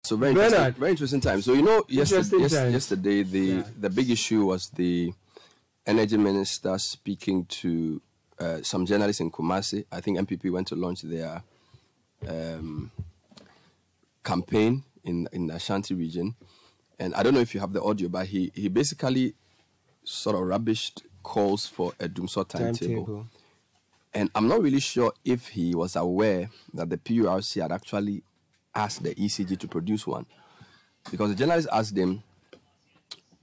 So very interesting time. So yesterday the big issue was the energy minister speaking to some journalists in Kumasi. I think MPP went to launch their campaign in the Ashanti region, and I don't know if you have the audio, but he basically sort of rubbished calls for a dumsor timetable. And I'm not really sure if he was aware that the PURC had actually asked the ECG to produce one, because the journalist asked him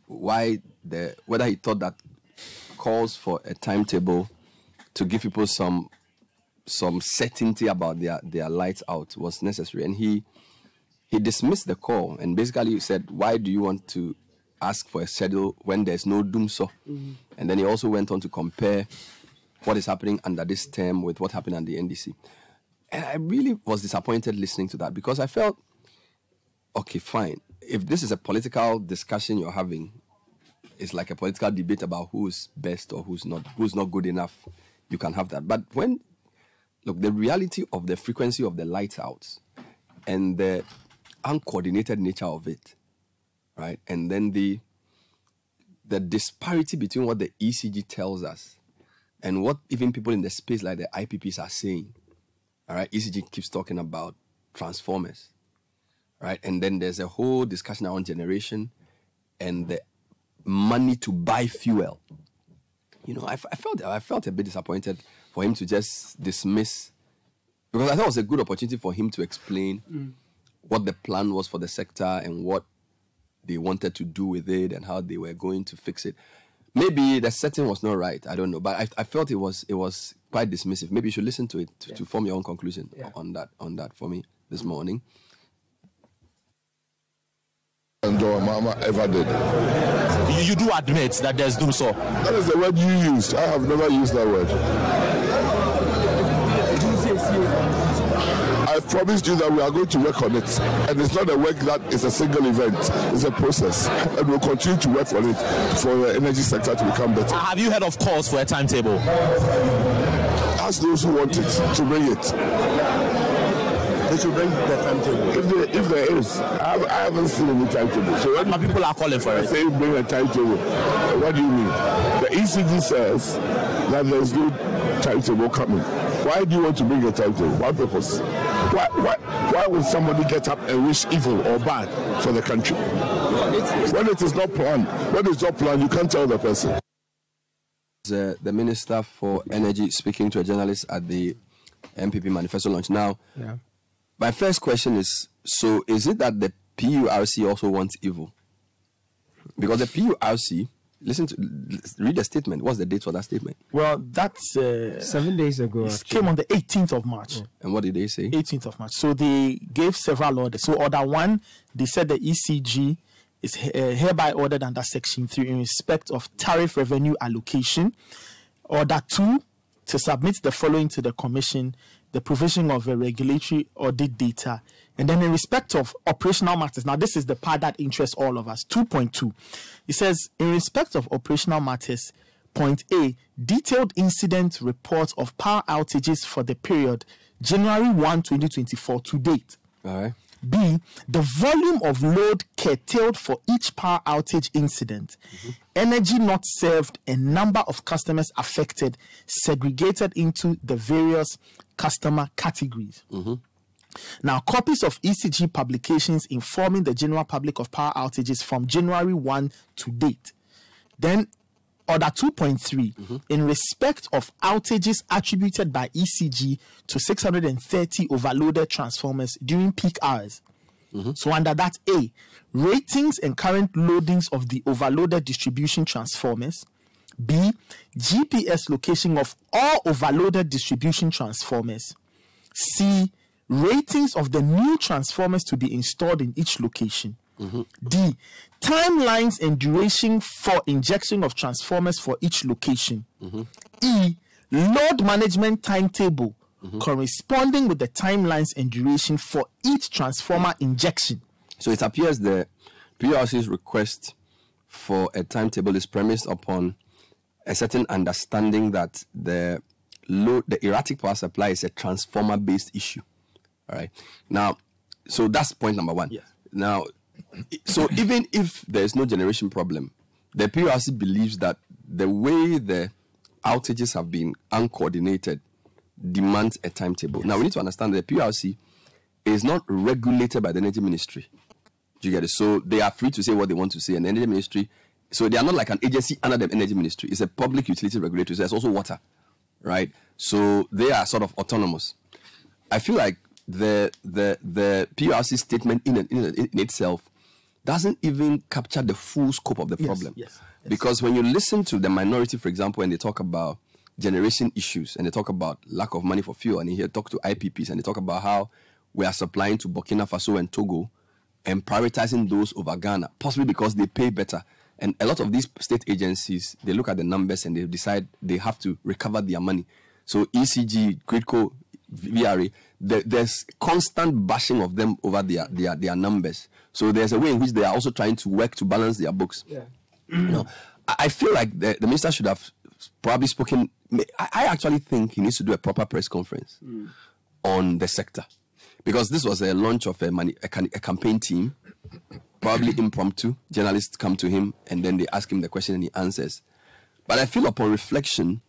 whether he thought that calls for a timetable to give people some certainty about their lights out was necessary, and he dismissed the call and basically said, why do you want to ask for a schedule when there's no dumsor? And then he also went on to compare what is happening under this term with what happened at the NDC. And I really was disappointed listening to that, because I felt, okay, fine. If this is a political discussion you're having, it's like a political debate about who's best or who's not good enough, you can have that. But the reality of the frequency of the lights outs and the uncoordinated nature of it, right? And then the disparity between what the ECG tells us and what even people in the space like the IPPs are saying. All right, ECG keeps talking about transformers, right? And then there's a whole discussion around generation and the money to buy fuel. I felt a bit disappointed for him to just dismiss, because I thought it was a good opportunity for him to explain what the plan was for the sector and what they wanted to do with it and how they were going to fix it. Maybe the setting was not right. I don't know, but I felt it was quite dismissive. Maybe you should listen to it to form your own conclusion on that for me this morning. And Mama ever did. You do admit that there's dumsor. That is the word you used. I have never used that word. I promised you that we are going to work on it. And it's not a work that is a single event. It's a process. And we'll continue to work on it for the energy sector to become better. Have you heard of calls for a timetable? Ask those who want it to bring it. They should bring the timetable. If there is, I haven't seen any timetable. So when people are calling for it, say bring a timetable, what do you mean? The ECG says that there's no timetable coming. Why do you want to bring a timetable? What purpose? Why would somebody get up and wish evil or bad for the country? When it is not planned, you can't tell the person. The Minister for Energy speaking to a journalist at the MPP manifesto launch. Now, my first question is, so is it that the PURC also wants evil? Because the PURC, read the statement. What's the date for that statement? Well, that's 7 days ago. It came on the 18th of March. And what did they say? 18th of March. So they gave several orders. So order 1, they said the ECG is hereby ordered under Section 3 in respect of tariff revenue allocation. Order 2, to submit the following to the Commission: the provision of a regulatory audit data. And then in respect of operational matters, now this is the part that interests all of us, 2.2. It says, in respect of operational matters, point A, detailed incident reports of power outages for the period January 1, 2024 to date. All right. B, the volume of load curtailed for each power outage incident, energy not served, and number of customers affected, segregated into the various customer categories. Now, copies of ECG publications informing the general public of power outages from January 1 to date. Then, order 2.3, in respect of outages attributed by ECG to 630 overloaded transformers during peak hours. So under that, A, ratings and current loadings of the overloaded distribution transformers. B, GPS location of all overloaded distribution transformers. C, ratings of the new transformers to be installed in each location. D, timelines and duration for injection of transformers for each location. E, load management timetable corresponding with the timelines and duration for each transformer injection. So it appears the PRC's request for a timetable is premised upon a certain understanding that the erratic power supply is a transformer-based issue. All right. Now, so that's point number 1. Yes. Now, so even if there's no generation problem, the PRC believes that the way the outages have been uncoordinated demands a timetable. Now, we need to understand that the PRC is not regulated by the Energy Ministry. Do you get it? So they are free to say what they want to say, and the Energy Ministry, so they are not like an agency under the Energy Ministry. It's a public utility regulator. So there's also water, right? So they are sort of autonomous. I feel like the PRC statement in itself doesn't even capture the full scope of the problem. Yes. Because when you listen to the minority, for example, and they talk about generation issues, and they talk about lack of money for fuel, and you hear talk to IPPs, and they talk about how we are supplying to Burkina Faso and Togo and prioritizing those over Ghana, possibly because they pay better. And a lot of these state agencies, they look at the numbers and they decide they have to recover their money. So ECG, Gridco, VRA, there's constant bashing of them over their numbers. So there's a way in which they are also trying to work to balance their books. Yeah. You know, I feel like the minister should have probably spoken. I actually think he needs to do a proper press conference on the sector, because this was a launch of a campaign team, probably impromptu. Journalists come to him and then they ask him the question and he answers. But I feel upon reflection,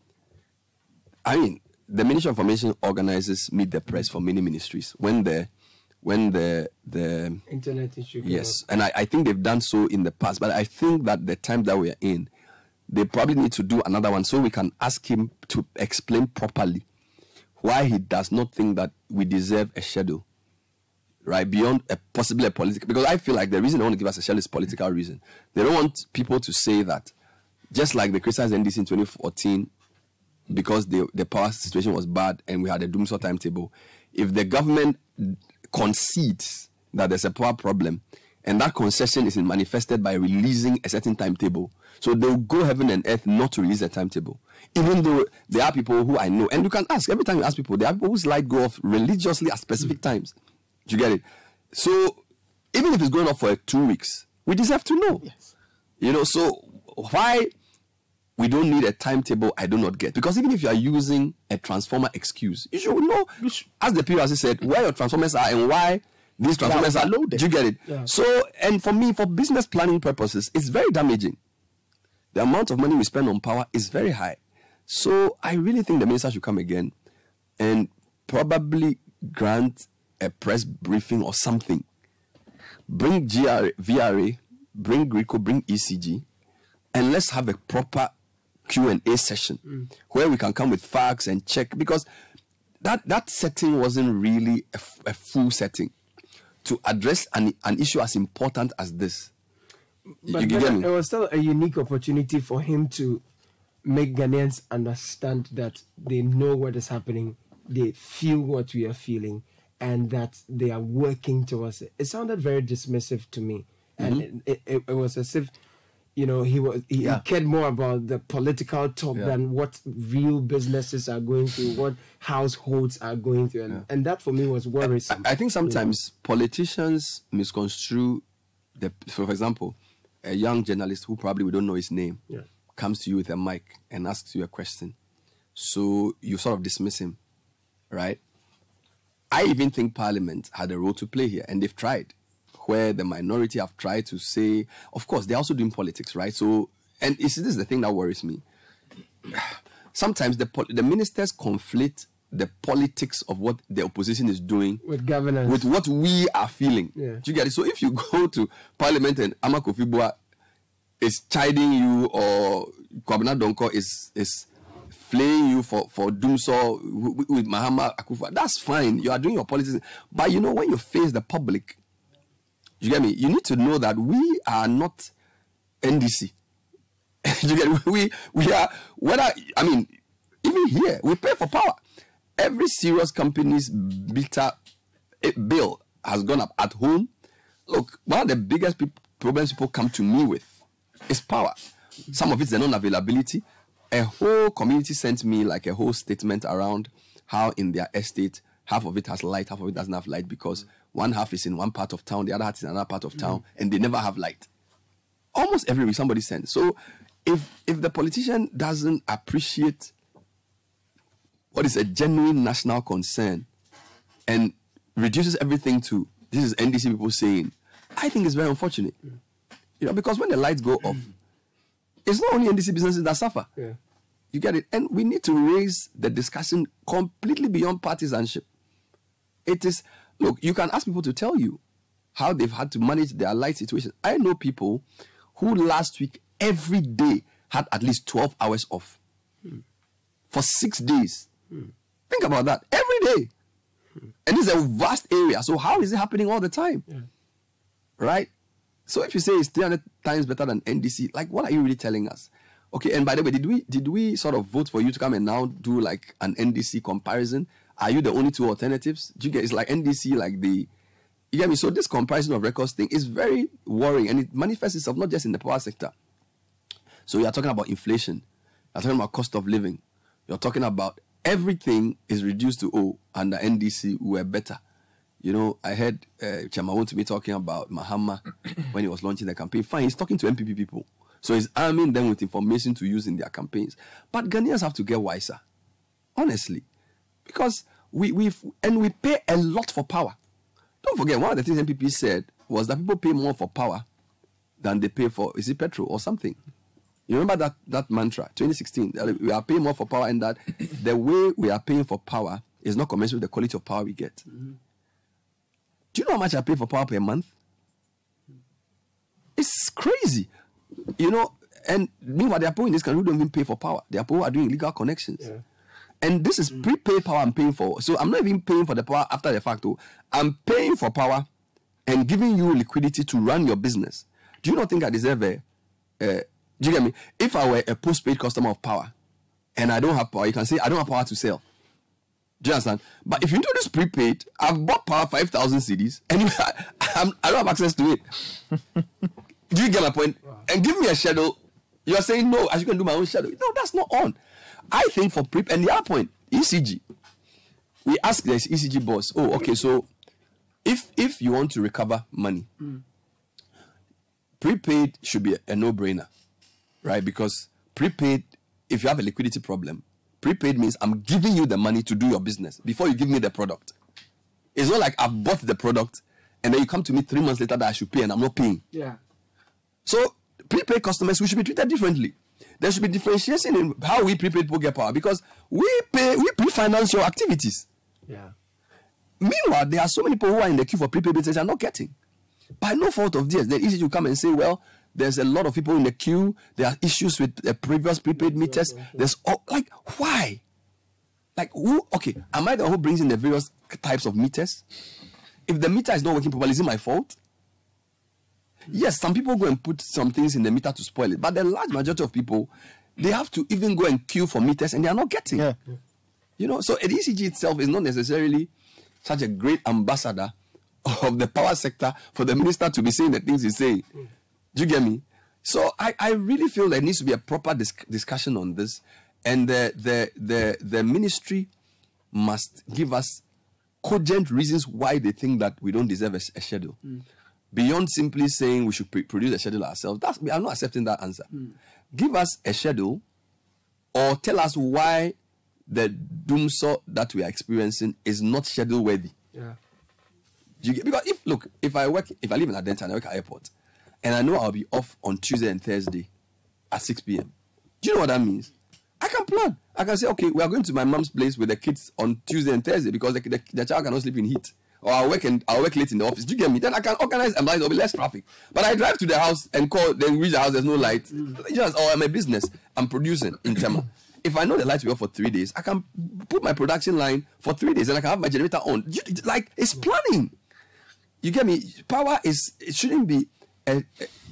I mean, the Ministry of Information organizes Meet the Press for many ministries. When the internet issue. Yes, and I think they've done so in the past, but I think that the time that we're in, they probably need to do another one so we can ask him to explain properly why he does not think that we deserve a schedule, right, beyond possibly a political, because I feel like the reason they want to give us a schedule is political reason. They don't want people to say that, just like the criticized NDC in 2014, because the power situation was bad and we had a dumsor timetable. If the government concedes that there's a power problem, and that concession is manifested by releasing a certain timetable, so they'll go heaven and earth not to release a timetable, even though there are people who I know, and you can ask, every time you ask people, there are people whose light go off religiously at specific times. Do you get it? So even if it's going off for 2 weeks, we deserve to know. Yes. You know, so why we don't need a timetable, I do not get. Because even if you are using a transformer excuse, you should know, as the PRC said, where your transformers are and why these transformers are loaded. Do you get it? Yeah. So, and for me, for business planning purposes, it's very damaging. The amount of money we spend on power is very high. So I really think the minister should come again and probably grant a press briefing or something. Bring VRA, bring Gridco, bring ECG, and let's have a proper Q&A session where we can come with facts and check, because that setting wasn't really a full setting to address an issue as important as this. But you get me? It was still a unique opportunity for him to make Ghanaians understand that they know what is happening, they feel what we are feeling, and that they are working towards it. It sounded very dismissive to me, and it was as if, you know, he cared more about the political talk than what real businesses are going through, what households are going through, and that for me was worrisome. I think sometimes politicians misconstrue for example, a young journalist who probably we don't know his name comes to you with a mic and asks you a question, so you sort of dismiss him, right? I even think Parliament had a role to play here, and they've tried, where the minority have tried to say, of course, they're also doing politics, right? So, and this is the thing that worries me. Sometimes the ministers conflate the politics of what the opposition is doing with governance, with what we are feeling. Do you get it? So if you go to Parliament and Ama Kofi Boa is chiding you, or Kwabena Donko is flaying you for dumsor with Mahama Akufa, that's fine. You are doing your politics. But you know, when you face the public, you get me? You need to know that we are not NDC. You get it? We are, whether, I mean, even here, we pay for power. Every serious company's bill has gone up at home. Look, one of the biggest problems people come to me with is power. Some of it's the non-availability. A whole community sent me like a whole statement around how in their estate, half of it has light, half of it doesn't have light, because one half is in one part of town, the other half is in another part of town, and they never have light. Almost every week somebody sends. So if the politician doesn't appreciate what is a genuine national concern and reduces everything to, this is NDC people saying, I think it's very unfortunate. You know, because when the lights go off, it's not only NDC businesses that suffer. Yeah. You get it? And we need to raise the discussion completely beyond partisanship. It is, look, you can ask people to tell you how they've had to manage their light situation. I know people who last week, every day, had at least 12 hours off. For 6 days. Think about that. Every day. And this is a vast area. So how is it happening all the time? Yeah. Right? So if you say it's 300 times better than NDC, like, what are you really telling us? Okay, and by the way, did we sort of vote for you to come and now do like an NDC comparison? Are you the only two alternatives? Do you get, it's like NDC, like the, you get me? So this comparison of records thing is very worrying, and it manifests itself not just in the power sector. So you are talking about inflation. You're talking about cost of living. You're talking about everything is reduced to, oh, under NDC, we were better. You know, I heard Chairman to be talking about Mahama when he was launching the campaign. Fine, he's talking to MPP people. So he's arming them with information to use in their campaigns. But Ghanaians have to get wiser, honestly. Because we pay a lot for power. Don't forget, one of the things MPP said was that people pay more for power than they pay for, is it petrol or something? You remember that mantra, 2016, that we are paying more for power, and that the way we are paying for power is not commensurate with the quality of power we get. Do you know how much I pay for power per month? It's crazy. You know, and meanwhile, there are people in this country who don't even pay for power. There are people who are doing illegal connections. Yeah. And this is prepaid power I'm paying for. So I'm not even paying for the power after the fact. I'm paying for power and giving you liquidity to run your business. Do you not think I deserve do you get me? If I were a postpaid customer of power and I don't have power, you can say I don't have power to sell. Do you understand? But if you do this prepaid, I've bought power 5,000 CDs and I don't have access to it. Do you get my point? Wow. And give me a schedule. You are saying no, I can do my own schedule. No, that's not on. I think for prepaid, and the other point, ECG. We ask the ECG boss, oh, okay, so if you want to recover money, prepaid should be a no-brainer, right? Because prepaid, if you have a liquidity problem, prepaid means I'm giving you the money to do your business before you give me the product. It's not like I've bought the product and then you come to me 3 months later that I should pay and I'm not paying. Yeah. So prepaid customers, we should be treated differently. There should be differentiation in how we prepaid people get power, because we pre-finance your activities. Yeah. Meanwhile, there are so many people who are in the queue for prepaid business and are not getting. By no fault of theirs. Then easy to come and say, well, there's a lot of people in the queue. There are issues with the previous prepaid meters. There's like, why? Like, who? Okay, am I the one who brings in the various types of meters? If the meter is not working properly, is it my fault? Yes, some people go and put some things in the meter to spoil it, but the large majority of people, they have to even go and queue for meters and they are not getting. Yeah. You know, so the ECG itself is not necessarily such a great ambassador of the power sector for the minister to be saying the things he's saying. Do you get me? So I really feel there needs to be a proper discussion on this, and the ministry must give us cogent reasons why they think that we don't deserve a schedule. Beyond simply saying we should produce a schedule ourselves. I'm not accepting that answer. Give us a schedule, or tell us why the dumsor that we are experiencing is not schedule worthy. Yeah. Because if I live in Adenta and I work at airport, and I know I'll be off on Tuesday and Thursday at 6 p.m. Do you know what that means? I can plan. I can say, okay, we are going to my mom's place with the kids on Tuesday and Thursday because the child cannot sleep in heat. Or I'll work late in the office. Do you get me? Then I can organize and there'll be less traffic. But I drive to the house and call, then reach the house, there's no light. Or I'm a business. I'm producing in Tema. If I know the lights will be off for 3 days, I can put my production line for 3 days and I can have my generator on. It's planning. You get me? Power it shouldn't be,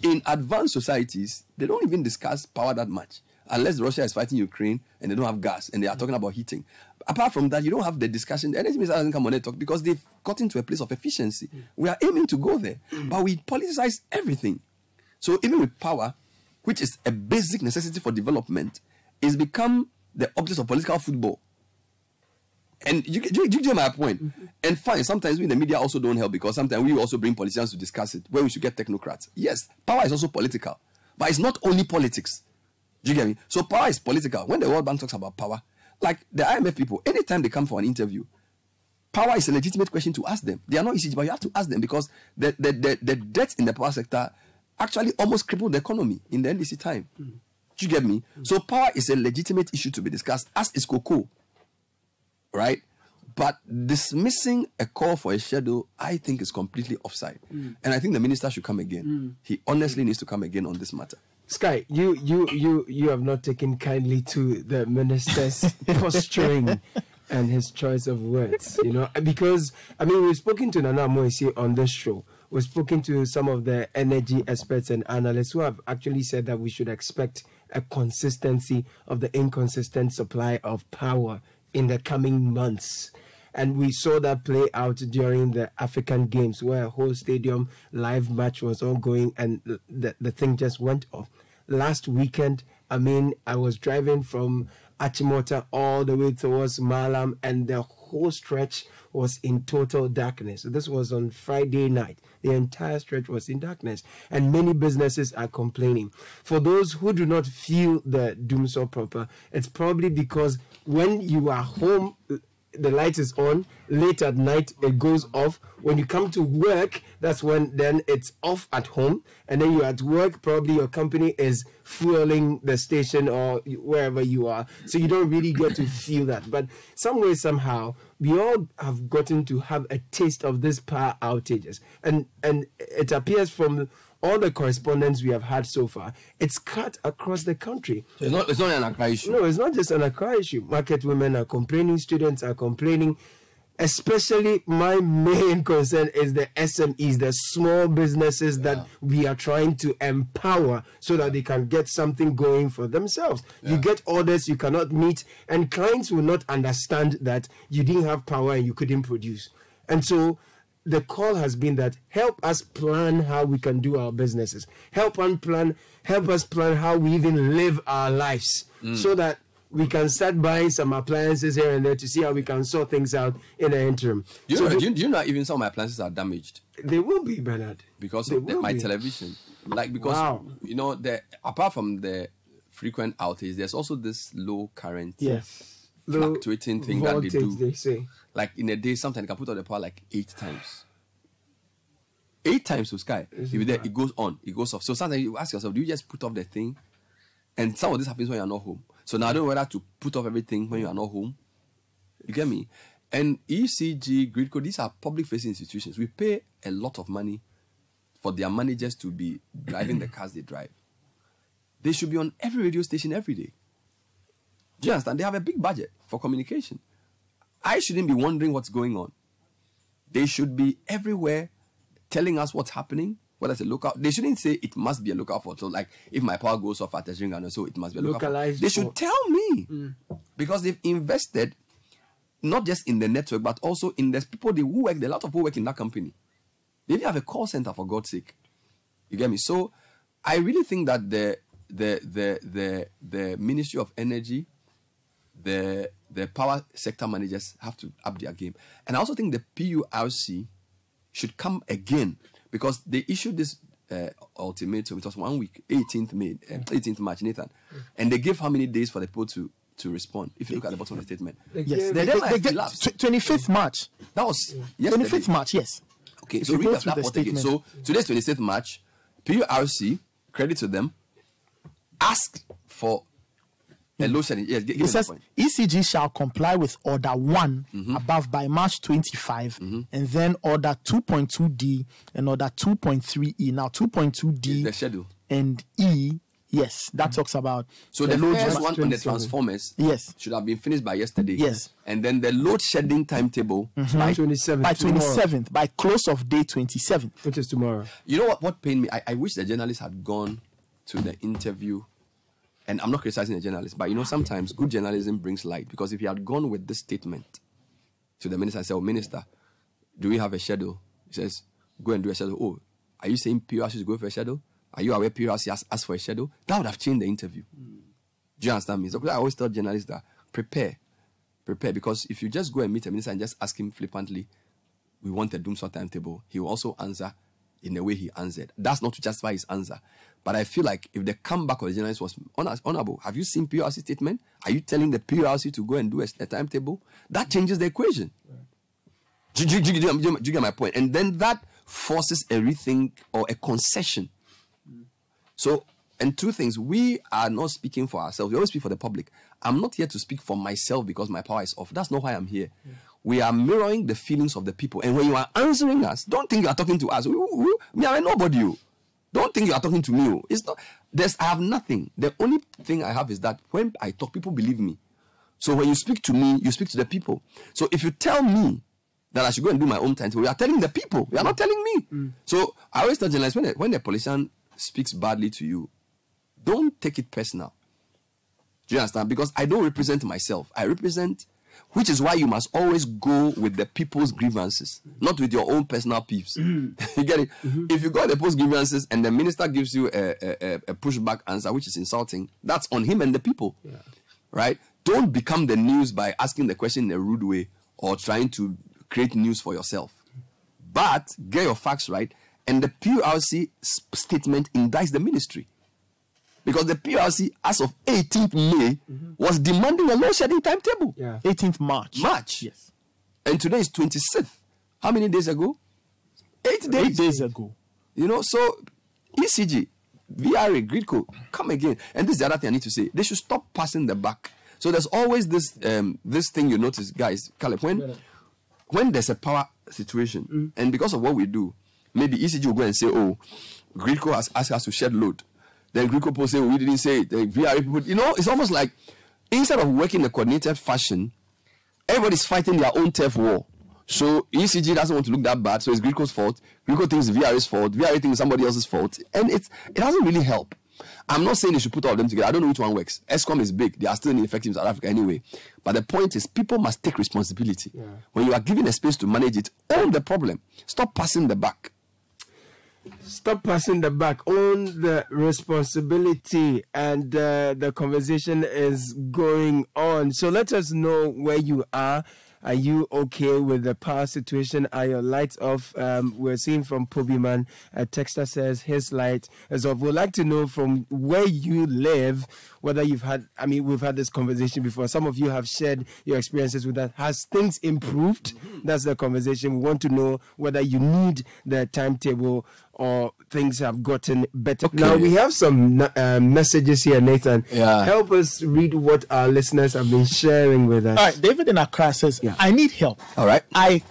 in advanced societies, they don't even discuss power that much. Unless Russia is fighting Ukraine and they don't have gas and they are talking about heating. Apart from that, you don't have the discussion. The energy minister doesn't come on and talk because they've gotten to a place of efficiency. We are aiming to go there, but we politicize everything. So even with power, which is a basic necessity for development, it's become the object of political football. And you get my point. And fine, sometimes we in the media also don't help because sometimes we also bring politicians to discuss it, where we should get technocrats. Yes, power is also political, but it's not only politics. Do you get me? So power is political. When the World Bank talks about power, like the IMF people, anytime they come for an interview, power is a legitimate question to ask them. They are not easy, but you have to ask them because the debt in the power sector actually almost crippled the economy in the NDC time. Do you get me? So power is a legitimate issue to be discussed, as is cocoa, right? But dismissing a call for a schedule, I think, is completely offside. And I think the minister should come again. He honestly needs to come again on this matter. Sky, you have not taken kindly to the minister's posturing and his choice of words, because, we've spoken to Nana Moise on this show. We've spoken to some of the energy experts and analysts who have actually said that we should expect a consistency of the inconsistent supply of power in the coming months. And we saw that play out during the African Games, where a whole stadium live match was ongoing and the thing just went off. Last weekend, I was driving from Achimota all the way towards Malam, and the whole stretch was in total darkness. So this was on Friday night. The entire stretch was in darkness, and many businesses are complaining. For those who do not feel the dumsor proper, it's probably because when you are home, the light is on. Late at night, it goes off. When you come to work, that's when then it's off at home. And then you're at work, probably your company is fueling the station or wherever you are. So you don't really get to feel that. But some way, somehow, we all have gotten to have a taste of these power outages. And it appears from all the correspondence we have had so far, it's cut across the country. So it's not an Accra issue. No, it's not just an Accra issue. Market women are complaining, students are complaining. Especially, my main concern is the SMEs, the small businesses that we are trying to empower so that they can get something going for themselves. You get orders you cannot meet, and clients will not understand that you didn't have power and you couldn't produce. And so the call has been that help us plan how we can do our businesses. Help us plan how we even live our lives so that we can start buying some appliances here and there to see how we can sort things out in the interim. Do you know even some of my appliances are damaged? They will be, Bernard. Because of my television. Apart from the frequent outage, there's also this low current. Fluctuating thing voltage, that they do. They say. Like in a day, sometimes you can put on the power like 8 times. 8 times to Sky. It goes on, it goes off. So sometimes you ask yourself, do you just put off the thing? And some of this happens when you're not home. So now I don't know whether to put off everything when you are not home. You get me? And ECG, Gridco, these are public-facing institutions. We pay a lot of money for their managers to be driving the cars they drive. They should be on every radio station every day. Do you understand? They have a big budget for communication. I shouldn't be wondering what's going on. They should be everywhere telling us what's happening, whether it's a lookout. They shouldn't say it must be a lookout for. So, like, if my power goes off at a string and so it must be a lookout. They should tell me. Because they've invested not just in the network, but also in the people who work. There are a lot of people work in that company. They even have a call center, for God's sake. You get me? So, I really think that the Ministry of Energy, the power sector managers have to up their game. And I also think the PURC should come again, because they issued this ultimatum. It was 1 week, 18th March, Nathan. And they gave how many days for the people to respond, if you look at the bottom of the statement. Yes, they 25th March. That was yesterday. 25th March, yes. Okay, so read that part again. So today's 26th March, PURC, credit to them, asked for a load shedding. Yes, it says ECG shall comply with Order 1 above by March 25, and then Order 2.2D and Order 2.3E. Now 2.2D the schedule and E, yes, that talks about. So the first one on the transformers, yes, should have been finished by yesterday. Yes, and then the load shedding timetable by 27th. By 27th, by close of day 27th, which is tomorrow. You know what pained me? I wish the journalists had gone to the interview. And I'm not criticizing the journalists, but sometimes good journalism brings light. Because if he had gone with this statement to the minister and said, "Oh, minister, do we have a schedule?" He says, "Go and do a schedule." "Oh, are you saying PRC is going for a schedule? Are you aware PRC has asked for a schedule?" That would have changed the interview. Do you understand me? So I always tell journalists that prepare. Because if you just go and meet a minister and just ask him flippantly, "We want a dumsor timetable," he will also answer in the way he answered. That's not to justify his answer. But I feel like if the comeback of the journalist was honorable, have you seen PRC statement? Are you telling the PRC to go and do a timetable? That changes the equation. Do you get my point? And then that forces a rethink or a concession. So, and two things, we are not speaking for ourselves. We always speak for the public. I'm not here to speak for myself because my power is off. That's not why I'm here. We are mirroring the feelings of the people. And when you are answering us, don't think you are talking to us. Me, I'm nobody. Don't think you are talking to me. It's not. I have nothing. The only thing I have is that when I talk, people believe me. So when you speak to me, you speak to the people. So if you tell me that I should go and do my own timetable, you are telling the people. You are not telling me. So I always tell journalists, when a politician speaks badly to you, don't take it personal. Do you understand? Because I don't represent myself. I represent, which is why you must always go with the people's grievances, not with your own personal peeves. You get it? If you go the people's grievances and the minister gives you a pushback answer, which is insulting, that's on him and the people. Right? Don't become the news by asking the question in a rude way or trying to create news for yourself. But get your facts right. And the PRC statement indicts the ministry. Because the PRC, as of 18th May, was demanding a load shedding timetable. 18th March. Yes. And today is 26th. How many days ago? 8 days. 8 days ago. You know, so ECG, VRA, Gridco, come again. And this is the other thing I need to say. They should stop passing the buck. So there's always this this thing you notice, guys, Caleb, when there's a power situation, and because of what we do, maybe ECG will go and say, oh, Gridco has asked us to shed load. Then Gridco people say, oh, we didn't say it. The VRA people, you know, it's almost like instead of working in a coordinated fashion, everybody's fighting their own turf war. So ECG doesn't want to look that bad, so it's Gridco's fault. Gridco thinks it's VRA's fault. VRA thinks it's somebody else's fault. And it doesn't really help. I'm not saying they should put all of them together. I don't know which one works. ESCOM is big. They are still ineffective in South Africa anyway. But the point is, people must take responsibility. When you are given a space to manage it, own the problem. Stop passing the buck. Stop passing the buck. Own the responsibility. And the conversation is going on. So let us know where you are. Are you okay with the power situation? Are your lights off? We're seeing from Pobiman, a texter says his light is off. We'd like to know from where you live, whether you've had, we've had this conversation before. Some of you have shared your experiences with that. Has things improved? That's the conversation. We want to know whether you need the timetable or things have gotten better. Okay. Now, we have some messages here, Nathan. Help us read what our listeners have been sharing with us. All right, David in Accra says, I need help. All right. I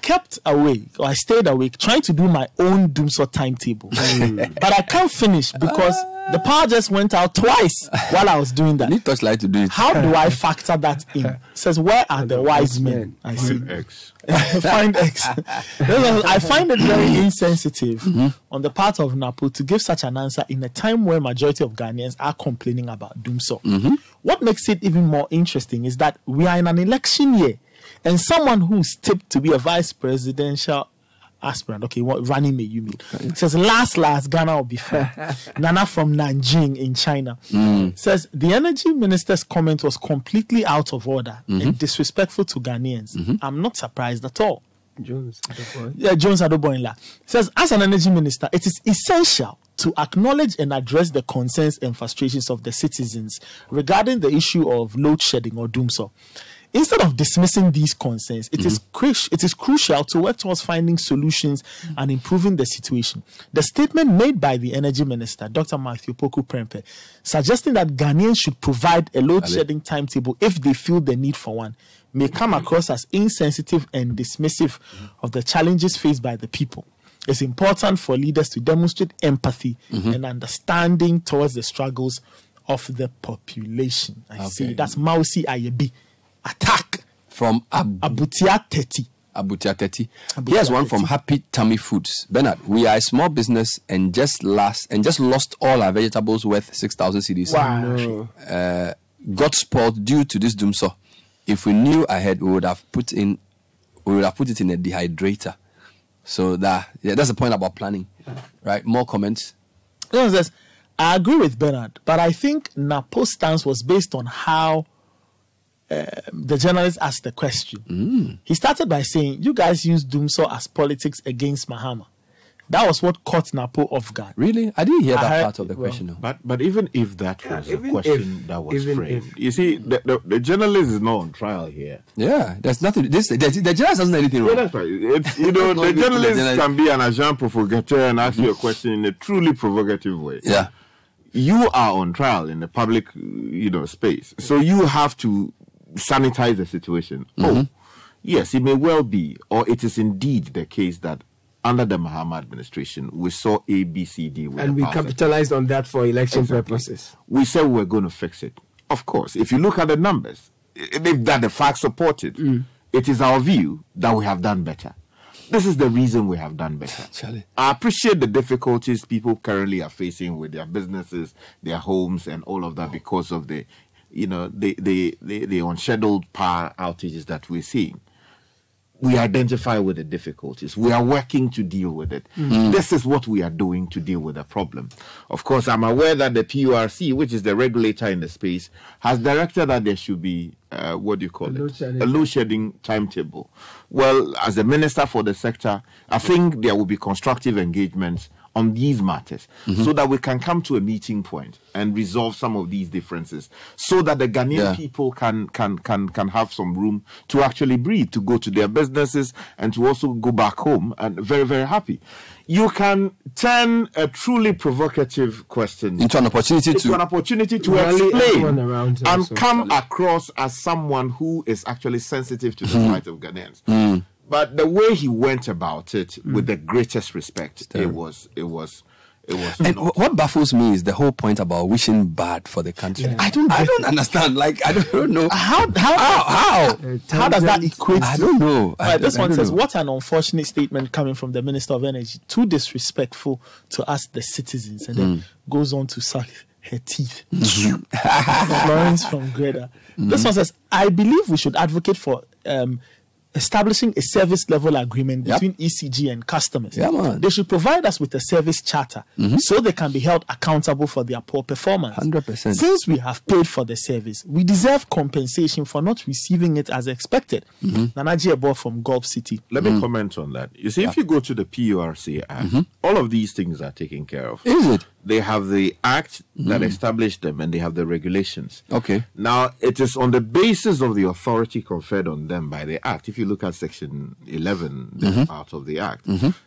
stayed awake trying to do my own dumsor timetable. But I can't finish because the power just went out twice while I was doing that. You need touchlight to do it. How do I factor that in? It says, where are the wise men? I see. Find X. I find it very insensitive on the part of Napo to give such an answer in a time where majority of Ghanaians are complaining about dumsor. What makes it even more interesting is that we are in an election year and someone who's tipped to be a vice presidential aspirant, running me, you mean, says last Ghana will be fair. Nana from Nanjing in China says the energy minister's comment was completely out of order and disrespectful to Ghanaians. I'm not surprised at all. Jones Adoboinla says, as an energy minister, it is essential to acknowledge and address the concerns and frustrations of the citizens regarding the issue of load shedding or dumsor. Instead of dismissing these concerns, it is crucial to work towards finding solutions and improving the situation. The statement made by the Energy Minister, Dr. Matthew Poku Prempeh, suggesting that Ghanaians should provide a load shedding timetable if they feel the need for one, may come across as insensitive and dismissive of the challenges faced by the people. It's important for leaders to demonstrate empathy and understanding towards the struggles of the population. I see. That's Mausi Ayebi. Attack from Abutia 30. Here's one from Happy Tummy Foods. Bernard, we are a small business and just lost all our vegetables worth 6,000 cedis. Wow. Got spoiled due to this dumsor. If we knew ahead, we would have put it in a dehydrator. So that's the point about planning, right? More comments. I agree with Bernard, but I think Napo's stance was based on how the journalist asked the question. He started by saying, you guys use dumsor as politics against Mahama. That was what caught Napo off guard. Really? I didn't hear that heard- part of the question. No. But even if that was a even question if- that was even framed, if- you see, the journalist is not on trial here. Yeah, there's nothing. The journalist doesn't know anything Yeah, wrong. that's right. It's, the journalist can be an agent provocateur and ask you a question in a truly provocative way. Yeah. You are on trial in the public, space, so you have to sanitize the situation. Oh, yes, it may well be, or it is indeed the case that under the Mahama administration, we saw A, B, C, D. With And the we power sector. capitalized on that for election purposes. We said we were going to fix it. Of course, if you look at the numbers, that the facts support it, it is our view that we have done better. This is the reason we have done better. Charlie. I appreciate the difficulties people currently are facing with their businesses, their homes, and all of that because of the unscheduled power outages that we're seeing. We identify with the difficulties. We are working to deal with it. This is what we are doing to deal with the problem. Of course, I'm aware that the PURC, which is the regulator in the space, has directed that there should be, a load shedding timetable. Well, as the minister for the sector, I think there will be constructive engagements on these matters so that we can come to a meeting point and resolve some of these differences so that the Ghanaian people can have some room to actually breathe, to go to their businesses and to also go back home and very, very happy. You can turn a truly provocative question Into an opportunity to Rally explain everyone around and also. come across as someone who is actually sensitive to the plight of Ghanaians. But the way he went about it, with the greatest respect, it was. And what baffles me is the whole point about wishing bad for the country. Yeah. I don't understand. Like, I don't know How does that equate? I don't know. This I one don't says, know. "What an unfortunate statement coming from the Minister of Energy. Too disrespectful to us, the citizens." And then goes on to suck her teeth. Florence from Greta. This one says, "I believe we should advocate for establishing a service level agreement between ECG and customers. Yeah, man. They should provide us with a service charter so they can be held accountable for their poor performance. 100%. Since we have paid for the service, we deserve compensation for not receiving it as expected." Nanaji Ebo from Gulf City. Let me comment on that. You see, if you go to the PURC Act, all of these things are taken care of. Is it? They have the act that established them and they have the regulations. Okay. Now, it is on the basis of the authority conferred on them by the act. If you look at section 11, this part of the act,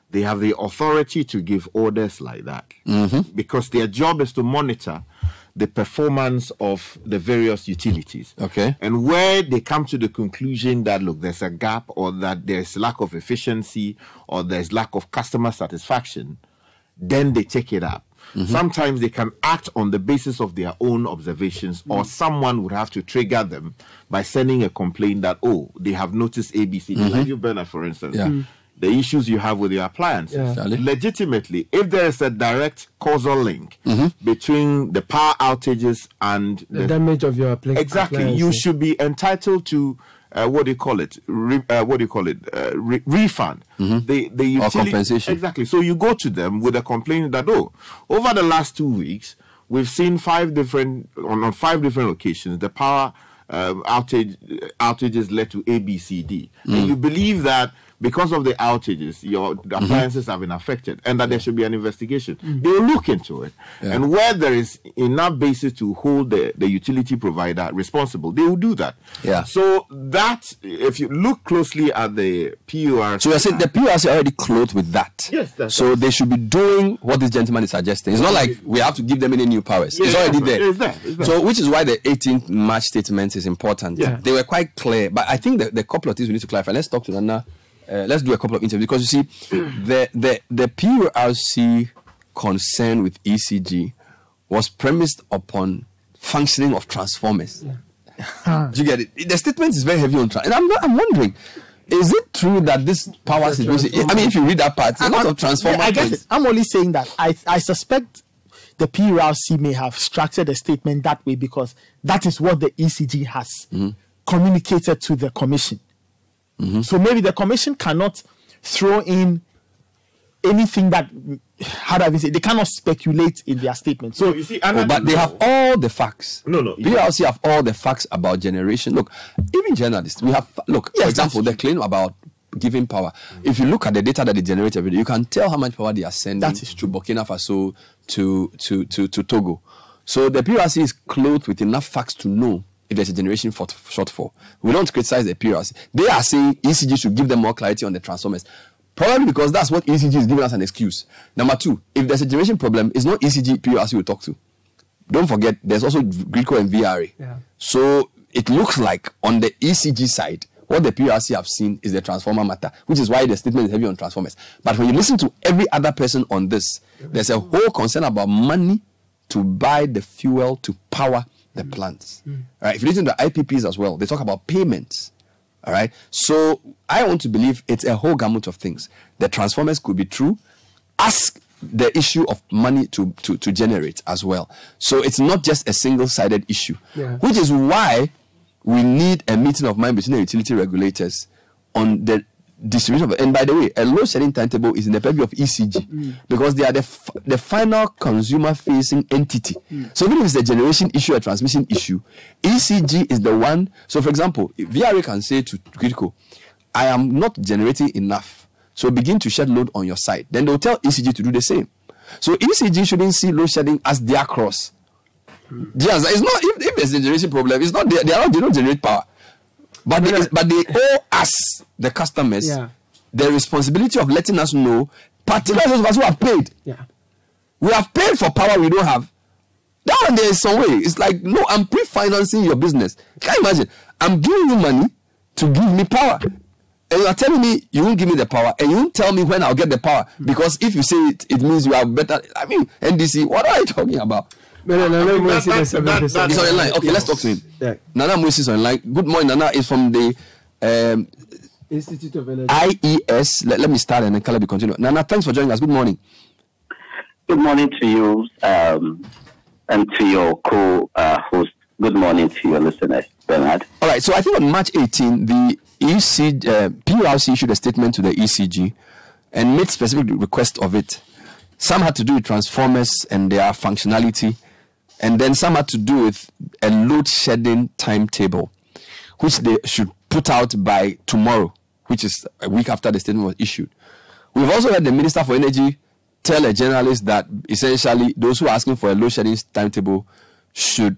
they have the authority to give orders like that because their job is to monitor the performance of the various utilities. Okay. And where they come to the conclusion that, look, there's a gap or that there's lack of efficiency or there's lack of customer satisfaction, then they take it up. Sometimes they can act on the basis of their own observations, or someone would have to trigger them by sending a complaint that, oh, they have noticed ABC. Like you, Bernard, for instance. Yeah. The issues you have with your appliances. Yeah. Charlie? Legitimately, if there is a direct causal link between the power outages and The damage of your exactly, you appliances. should be entitled to refund. The utility, compensation. Exactly. So you go to them with a complaint that, oh, over the last 2 weeks, we've seen on 5 different locations, the power outages led to A, B, C, D. And you believe that because of the outages, your appliances have been affected and that there should be an investigation. They will look into it. And where there is enough basis to hold the utility provider responsible, they will do that. Yeah. So that, if you look closely at the PURC... So you're saying the PURC already clothed with that. Yes, that's so right. they should be doing what this gentleman is suggesting. It's not like we have to give them any new powers. It's already there. It's there. So which is why the 18th March statement is important. Yeah. They were quite clear. But I think the couple of things we need to clarify. Let's talk to Nana. Let's do a couple of interviews because you see, the PURC concern with ECG was premised upon functioning of transformers. Do you get it? The statement is very heavy on transformers. And I'm wondering, is it true that this power situation? I mean, if you read that part, a lot of transformers. I get it. I'm only saying that I suspect the PURC may have structured a statement that way because that is what the ECG has communicated to the commission. So maybe the commission cannot throw in anything that, how do I say, they cannot speculate in their statement. So you see, but they have all the facts. No. PLC have all the facts about generation. Look, even journalists, we have, for example, the claim about giving power. If you look at the data that they generate every day, you can tell how much power they are sending That is to Burkina Faso, to Togo. So the PRC is clothed with enough facts to know if there's a generation shortfall. We don't criticize the PRC. They are saying ECG should give them more clarity on the transformers. Probably because that's what ECG is giving us an excuse. Number two, if there's a generation problem, it's not ECG PRC we talk to. Don't forget, there's also GRICO and VRA. Yeah. So it looks like on the ECG side, what the PRC have seen is the transformer matter, which is why the statement is heavy on transformers. But when you listen to every other person on this, there's a whole concern about money to buy the fuel to power the plants. Right? If you listen to IPPs as well, they talk about payments. All right. So I want to believe it's a whole gamut of things. The transformers could be true. Ask the issue of money to generate as well. So it's not just a single-sided issue, which is why we need a meeting of mind between the utility regulators on the distribution of. And by the way, a load shedding timetable is in the purview of ECG because they are the final consumer-facing entity. So even if it's a generation issue, a transmission issue, ECG is the one. So for example, VRA can say to GRICO, I am not generating enough, so begin to shed load on your side. Then they'll tell ECG to do the same. So ECG shouldn't see load shedding as their cross. Yes, it's not. If there's a generation problem, it's not. They don't generate power, but they owe us, the customers, the responsibility of letting us know, particularly those of us who have paid. We have paid for power we don't have. That one there is some way. It's like, no, I'm pre-financing your business. Can you imagine? I'm giving you money to give me power. And you are telling me you won't give me the power, and you won't tell me when I'll get the power. Because if you say it, it means you are better. I mean, NDC, what are you talking about? Nana Moses is on the line. Okay, let's talk to him. Nana Moses is on the line. Good morning, Nana is from the Institute of Energy. IES. Let me start and then Caleb will continue. Nana, thanks for joining us. Good morning. Good morning to you and to your co-host. Good morning to your listeners, Bernard. All right, so I think on March 18, the PRC issued a statement to the ECG and made specific request of it. Some had to do with transformers and their functionality, and then some had to do with a load shedding timetable, which they should put out by tomorrow, which is a week after the statement was issued. We've also heard the Minister for Energy tell a journalist that essentially those who are asking for a load shedding timetable should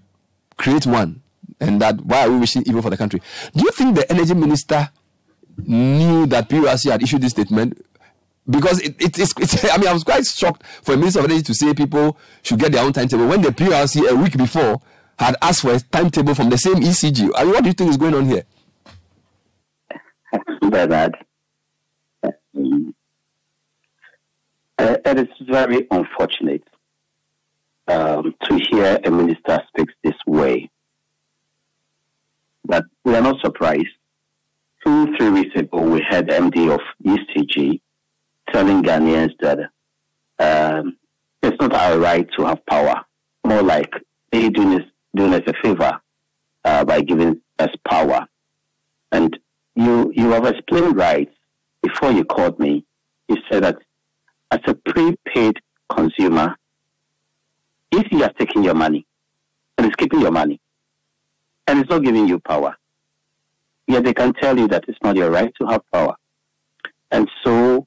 create one, and that why are we wishing evil for the country? Do you think the Energy Minister knew that PRC had issued this statement? Because it's I mean, I was quite shocked for a Minister of Energy to say people should get their own timetable when the PRC a week before had asked for a timetable from the same ECG. I mean, what do you think is going on here? Bernard, it is very unfortunate to hear a minister speak this way. But we are not surprised. 2-3 weeks ago, we had the MD of ECG telling Ghanaians that it's not our right to have power. More like they doing us a favor by giving us power. And you have explained right before you called me. You said that as a prepaid consumer, if you are taking your money and it's keeping your money and it's not giving you power, yet they can tell you that it's not your right to have power. And so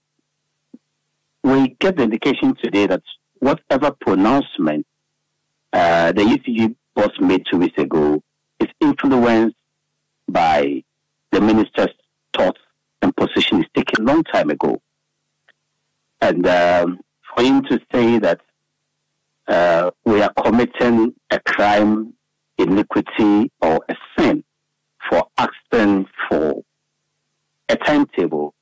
we get the indication today that whatever pronouncement the ECG boss made 2 weeks ago is influenced by the minister's thoughts and position is taken a long time ago. And for him to say that we are committing a crime, iniquity, or a sin for asking for a timetable,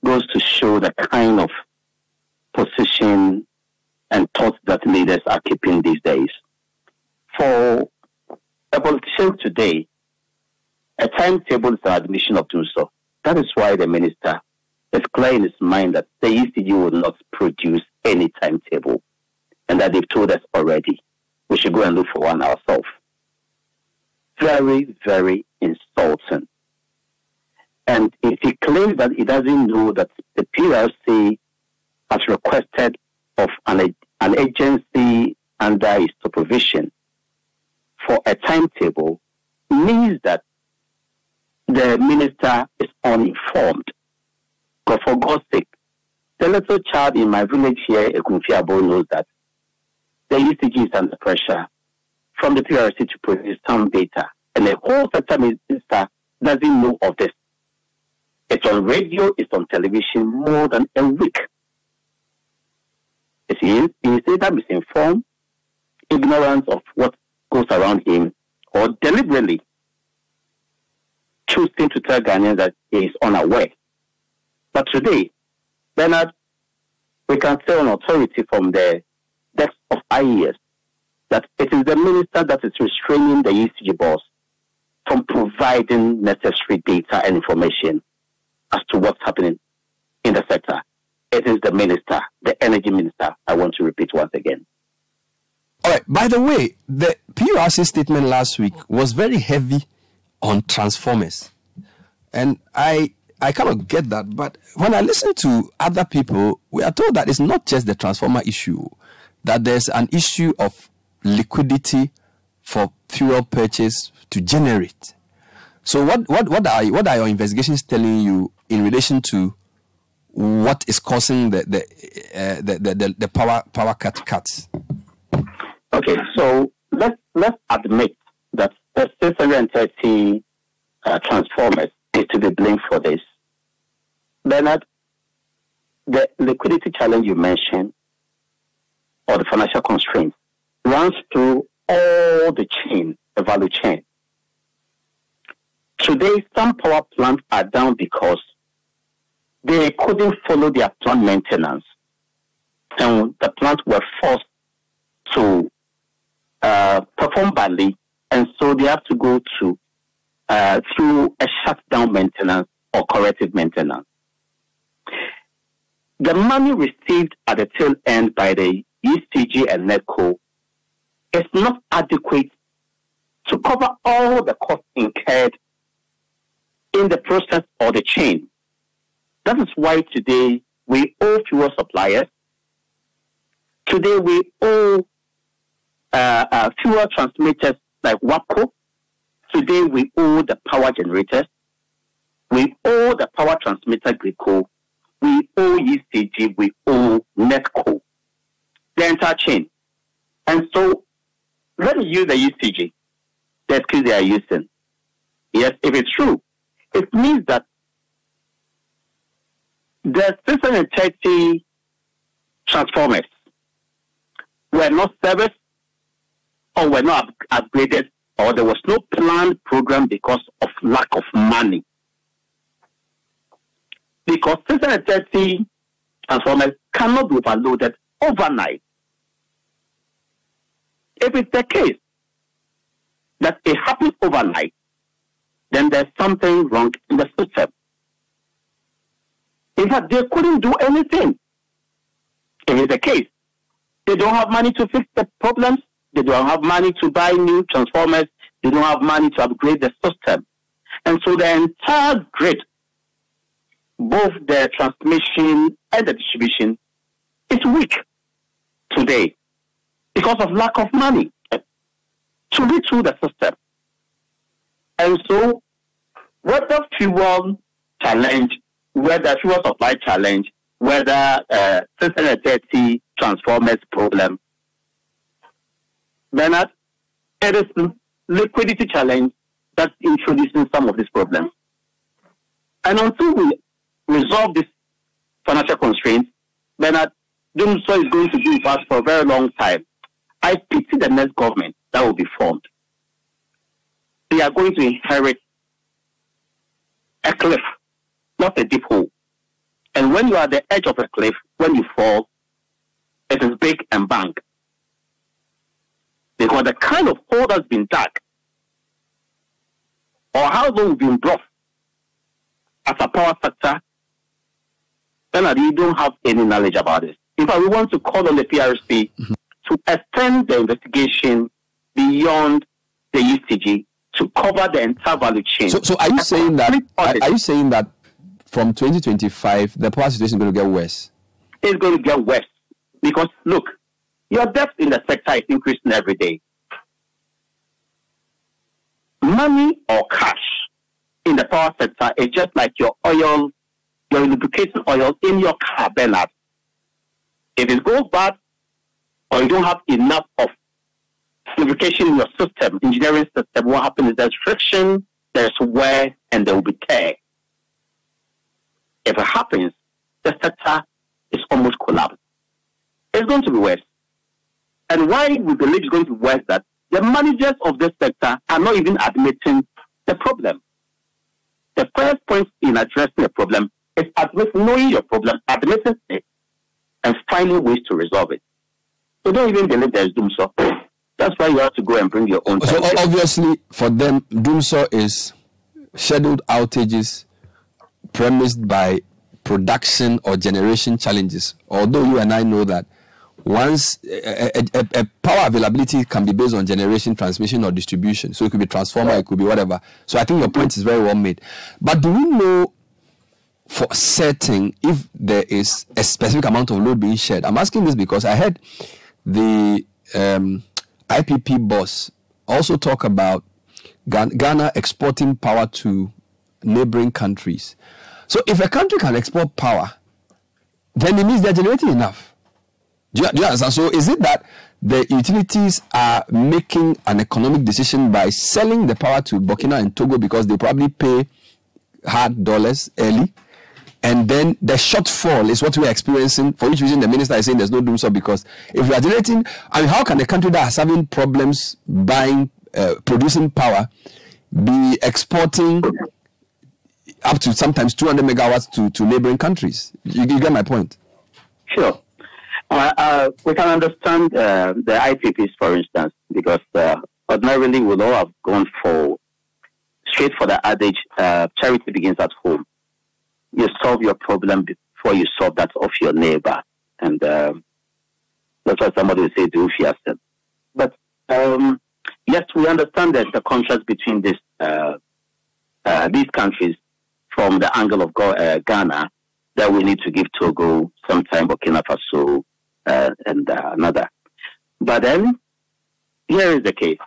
goes to show the kind of position and thoughts that leaders are keeping these days. For a politician today, a timetable is an admission of dumsor. That is why the minister is clear in his mind that the ECG will not produce any timetable, and that they've told us already we should go and look for one ourselves. Very, very insulting. And if he claims that he doesn't know that the PRC has requested of an agency under his supervision for a timetable, means that the minister is uninformed. But for God's sake, the little child in my village here, Ekunfiabo, knows that the ECG is under pressure from the PRC to produce some data. And the whole sector minister doesn't know of this. It's on radio, it's on television more than a week. He is either misinformed, ignorance of what goes around him, or deliberately choosing to tell Ghanaians that he is unaware. But today, Bernard, we can say on authority from the desk of IES that it is the minister that is restraining the ECG boss from providing necessary data and information as to what's happening in the sector. It is the minister, the energy minister, I want to repeat once again. All right. By the way, the PURC statement last week was very heavy on transformers. And I kind of get that. But when I listen to other people, we are told that it's not just the transformer issue, that there's an issue of liquidity for fuel purchase to generate. So what are your investigations telling you in relation to what is causing the power cuts? Okay, so let's admit that the 630 transformers is to be blamed for this. Bernard, the liquidity challenge you mentioned, or the financial constraints, runs through all the chain, the value chain. Today, some power plants are down because they couldn't follow their plant maintenance, and the plants were forced to perform badly, and so they have to go through a shutdown maintenance or corrective maintenance. The money received at the tail end by the ECG and NETCO is not adequate to cover all the costs incurred in the process or the chain. That is why today we owe fuel suppliers. Today we owe fuel transmitters like WAPCO. Today we owe the power generators. We owe the power transmitter GRICO. We owe ECG. We owe NETCO. The entire chain. And so let me use the ECG. The excuse they are using. Yes, if it's true, it means that the 630 transformers were not serviced or were not upgraded, or there was no planned program because of lack of money. Because 630 transformers cannot be overloaded overnight. If it's the case that it happens overnight, then there's something wrong in the system. In fact, they couldn't do anything. If it's the case, they don't have money to fix the problems. They don't have money to buy new transformers. They don't have money to upgrade the system. And so the entire grid, both the transmission and the distribution, is weak today because of lack of money to retool the system. And so, whether fuel challenge, whether fuel supply challenge, whether 630 transformers problem, Bernard, it is liquidity challenge that's introducing some of these problems. And until we resolve this financial constraints, Bernard, dumsor is going to be with us for a very long time. I pity the next government that will be formed. They are going to inherit a cliff, not a deep hole. And when you are at the edge of a cliff, when you fall, it is big and bang. Because the kind of hole that's been dug, or how long we've been brought as a power sector, then you don't have any knowledge about it. In fact, we want to call on the PRC to extend the investigation beyond the ECG to cover the entire value chain. So are you saying that from 2025 the power situation is going to get worse? It's going to get worse because look, your debt in the sector is increasing every day. Money or cash in the power sector is just like your oil, your lubricating oil in your car, Bernard. If it goes bad or you don't have enough of lubrication in your system, engineering system, what happens is there's friction, there's wear, and there will be tear. If it happens, the sector is almost collapsed. It's going to be worse. And why we believe it's going to be worse that the managers of this sector are not even admitting the problem. The first point in addressing the problem is knowing your problem, admitting it, and finding ways to resolve it. So don't even believe there's dumsor. That's why you have to go and bring your own. So obviously, for them, dumsor is scheduled outages premised by production or generation challenges. Although you and I know that once a power availability can be based on generation, transmission, or distribution. So it could be transformer, it could be whatever. So I think your point is very well made. But do we know for certain if there is a specific amount of load being shared? I'm asking this because I heard the IPP boss also talk about Ghana exporting power to neighboring countries. So if a country can export power, then it means they're generating enough. Do you understand? So is it that the utilities are making an economic decision by selling the power to Burkina and Togo because they probably pay hard dollars early, and then the shortfall is what we're experiencing, for which reason the minister is saying there's no dumsor? Because if we are generating, I mean, how can a country that is having problems buying, producing power be exporting up to sometimes 200 megawatts to neighboring countries? You get my point? Sure. We can understand the IPPs, for instance, because ordinarily we'll all have gone straight for the adage, charity begins at home. You solve your problem before you solve that of your neighbor. And that's what somebody will say, do yourself. But yes, we understand that the contrast between these countries from the angle of Ghana, that we need to give Togo some time, Burkina Faso, and another. But then, here is the case,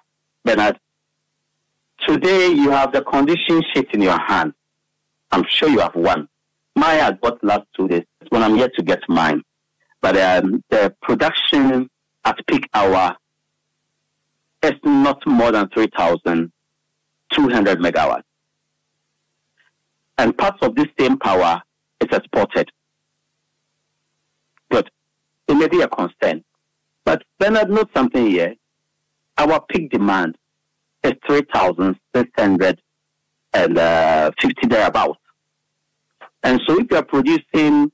Bernard. Today, you have the condition sheet in your hand. I'm sure you have one. Mine I got last 2 days when I'm yet to get mine. But the production at peak hour is not more than 3,200 megawatts. And parts of this same power is exported. Good. It may be a concern. But Bernard, note something here. Our peak demand is 3,650 thereabouts. And so if you are producing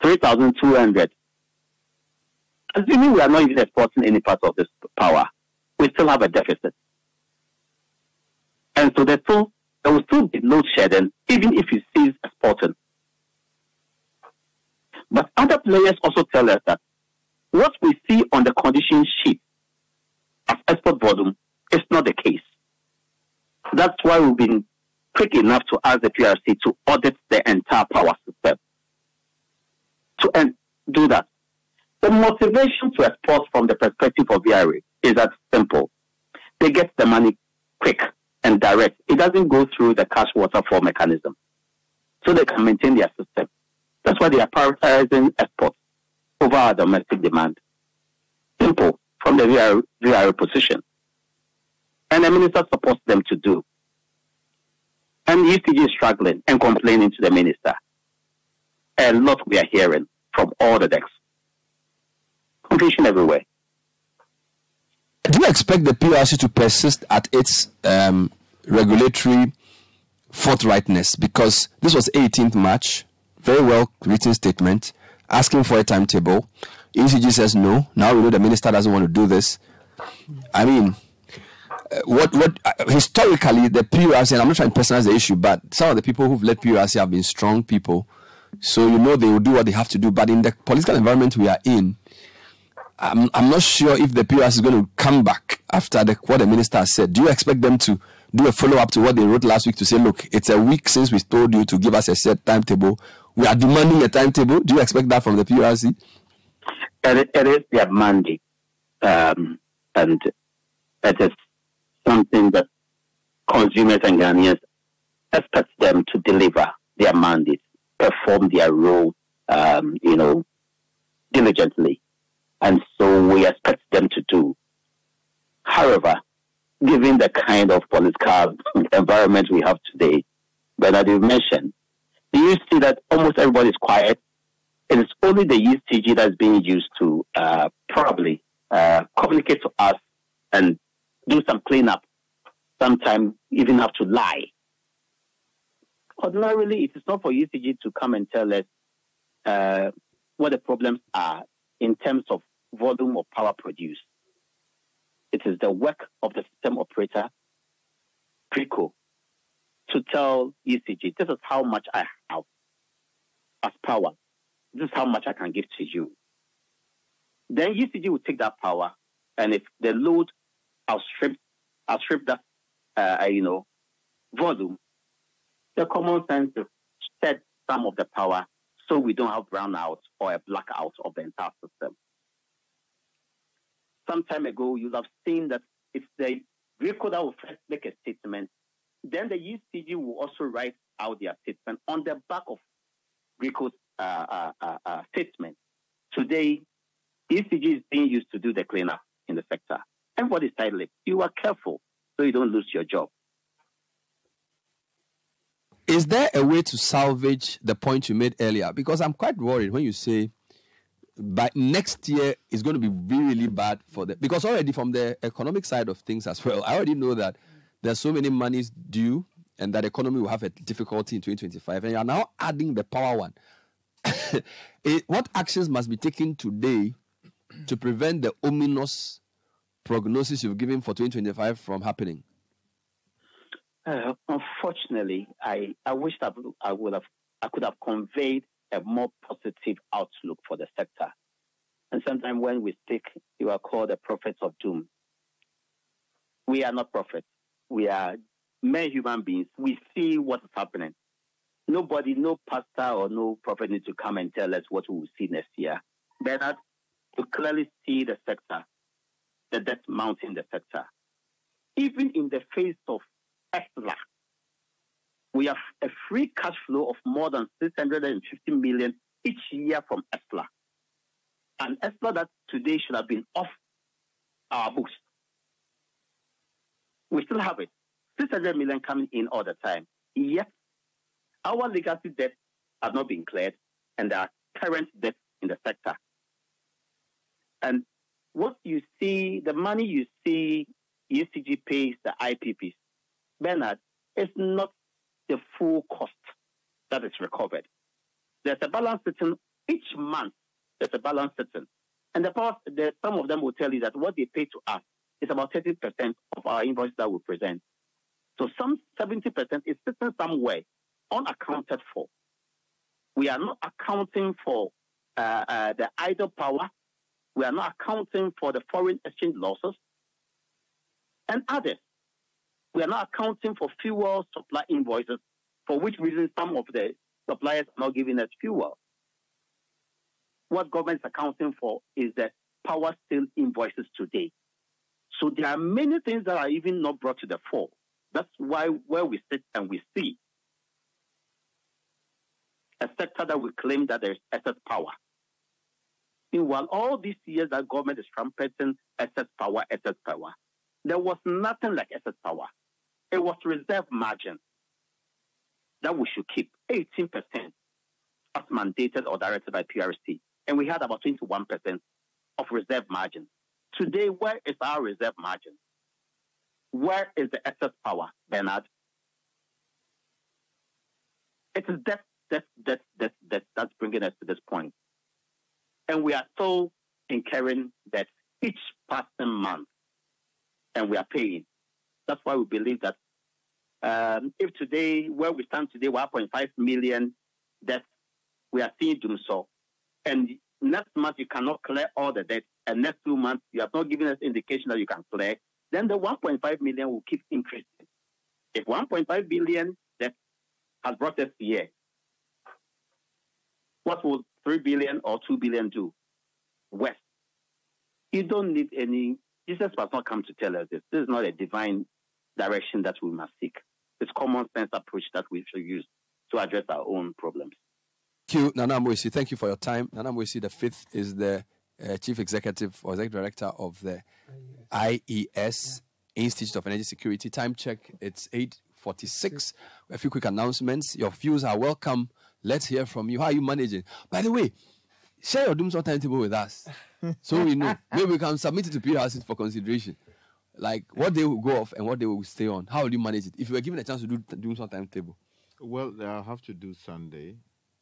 3,200, assuming we are not even exporting any part of this power, we still have a deficit. And so there will still be load shedding, even if you cease exporting. But other players also tell us that what we see on the condition sheet as export volume is not the case. That's why we've been quick enough to ask the PRC to audit the entire power system. To do that. The motivation to export from the perspective of VRA is that simple. They get the money quick and direct. It doesn't go through the cash waterfall mechanism. So they can maintain their system. That's why they are prioritizing exports over our domestic demand. Simple, from the VRA position. And the minister supports them to do. And UCG is struggling and complaining to the minister. And lot we are hearing from all the decks. Confusion everywhere. Do you expect the PRC to persist at its regulatory forthrightness? Because this was 18th March, very well written statement, asking for a timetable. ECG says no. Now we know the minister doesn't want to do this. I mean, historically the PRC, and I'm not trying to personalize the issue, but some of the people who've led PRC have been strong people, so you know they will do what they have to do. But in the political environment we are in, I'm not sure if the PRC is going to come back after what the minister has said. Do you expect them to do a follow-up to what they wrote last week to say, look, it's a week since we told you to give us a set timetable. We are demanding a timetable. Do you expect that from the PRC? It is their mandate. And it is something that consumers and Ghanaians expect them to deliver their mandate, perform their role, diligently. And so we expect them to do. However, given the kind of political environment we have today, Bernard, you mentioned, do you see that almost everybody is quiet? It is only the ECG that's being used to probably communicate to us and do some cleanup. Sometimes even have to lie. Ordinarily, it is not for ECG to come and tell us what the problems are in terms of volume of power produced. It is the work of the system operator, PRICO, to tell ECG, this is how much I have as power. This is how much I can give to you. Then ECG will take that power, and if the load outstrips that, volume, the common sense is set some of the power so we don't have brownout or a blackout of the entire system. Some time ago, you have seen that it's the vehicle that will first make a statement, then the ECG will also write out their statement on the back of vehicle's statement. Today, ECG is being used to do the cleanup in the sector. Everybody's tight-lipped. You are careful so you don't lose your job. Is there a way to salvage the point you made earlier? Because I'm quite worried when you say by next year it's going to be really bad for them. Because already from the economic side of things as well, I already know that there's so many monies due and that economy will have a difficulty in 2025. And you are now adding the power one. What actions must be taken today to prevent the ominous prognosis you've given for 2025 from happening? Unfortunately, I wish that I could have conveyed a more positive outlook for the sector. And sometimes when we speak, you are called the prophets of doom. We are not prophets. We are mere human beings. We see what is happening. Nobody, no pastor or no prophet needs to come and tell us what we will see next year. Bernard, you clearly see the sector, the debt mounting the sector. Even in the face of ESLA, we have a free cash flow of more than 650 million each year from ESLA. And ESLA that today should have been off our books. We still have it. 600 million coming in all the time. Yet, our legacy debt has not been cleared, and there are current debts in the sector. And what you see, the money you see ECG pays the IPPs, Bernard, is not the full cost that is recovered. There's a balance sitting each month. There's a balance sitting. And some of them will tell you that what they pay to us is about 30% of our invoice that we present. So some 70% is sitting somewhere unaccounted for. We are not accounting for the idle power. We are not accounting for the foreign exchange losses and others. We are not accounting for fuel supply invoices, for which reason some of the suppliers are not giving us fuel. What government is accounting for is the power sale invoices today. So there are many things that are even not brought to the fore. That's why where we sit and we see a sector that we claim that there is excess power. Meanwhile, all these years that government is trumpeting excess power, there was nothing like excess power. It was reserve margin that we should keep 18% as mandated or directed by PRC. And we had about 21% of reserve margin. Today, where is our reserve margin? Where is the excess power, Bernard? It is that's bringing us to this point. And we are still incurring that each passing month, and we are paying. That's why we believe that if today, where we stand today, 1.5 million debt, we are seeing dumsor. And next month, you cannot clear all the debt. And next 2 months, you have not given us indication that you can clear. Then the 1.5 million will keep increasing. If 1.5 billion debt has brought us here, what will 3 billion or 2 billion do? West. You don't need any. Jesus must not come to tell us this. This is not a divine direction that we must seek. It's common sense approach that we should use to address our own problems. Thank you, Nana Moisi. Thank you for your time. Nana Moisi, the fifth, is the Chief Executive or Executive Director of the IES, Institute of Energy Security. Time check, it's 8:46. A few quick announcements. Your views are welcome. Let's hear from you. How are you managing? By the way, share your dumsor timetable with us so we know. Maybe we can submit it to PRC for consideration. Like what day will go off and what day will stay on. How will you manage it? If you were given a chance to do dumsor timetable. Well, I'll have to do Sunday.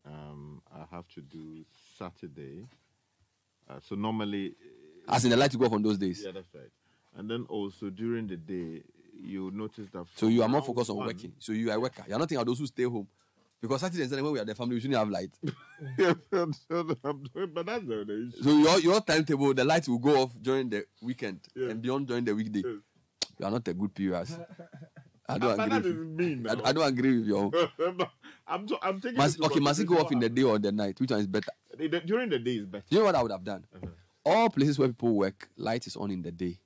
I have to do Saturday. So normally, as in the light to go off on those days. Yeah, that's right. And then also during the day, you notice that. So you are more focused on working. So you are a worker. You are not thinking of those who stay home. Because Saturday and Sunday when we are the family, we shouldn't have light. But that's the issue. So your timetable, the lights will go off during the weekend and beyond during the weekday. Yes. You are not a good POS. I don't agree. I don't agree with you. I'm taking. Must it go off in the day or the night? Which one is better? During the day is better. You know what I would have done? All places where people work, light is on in the day.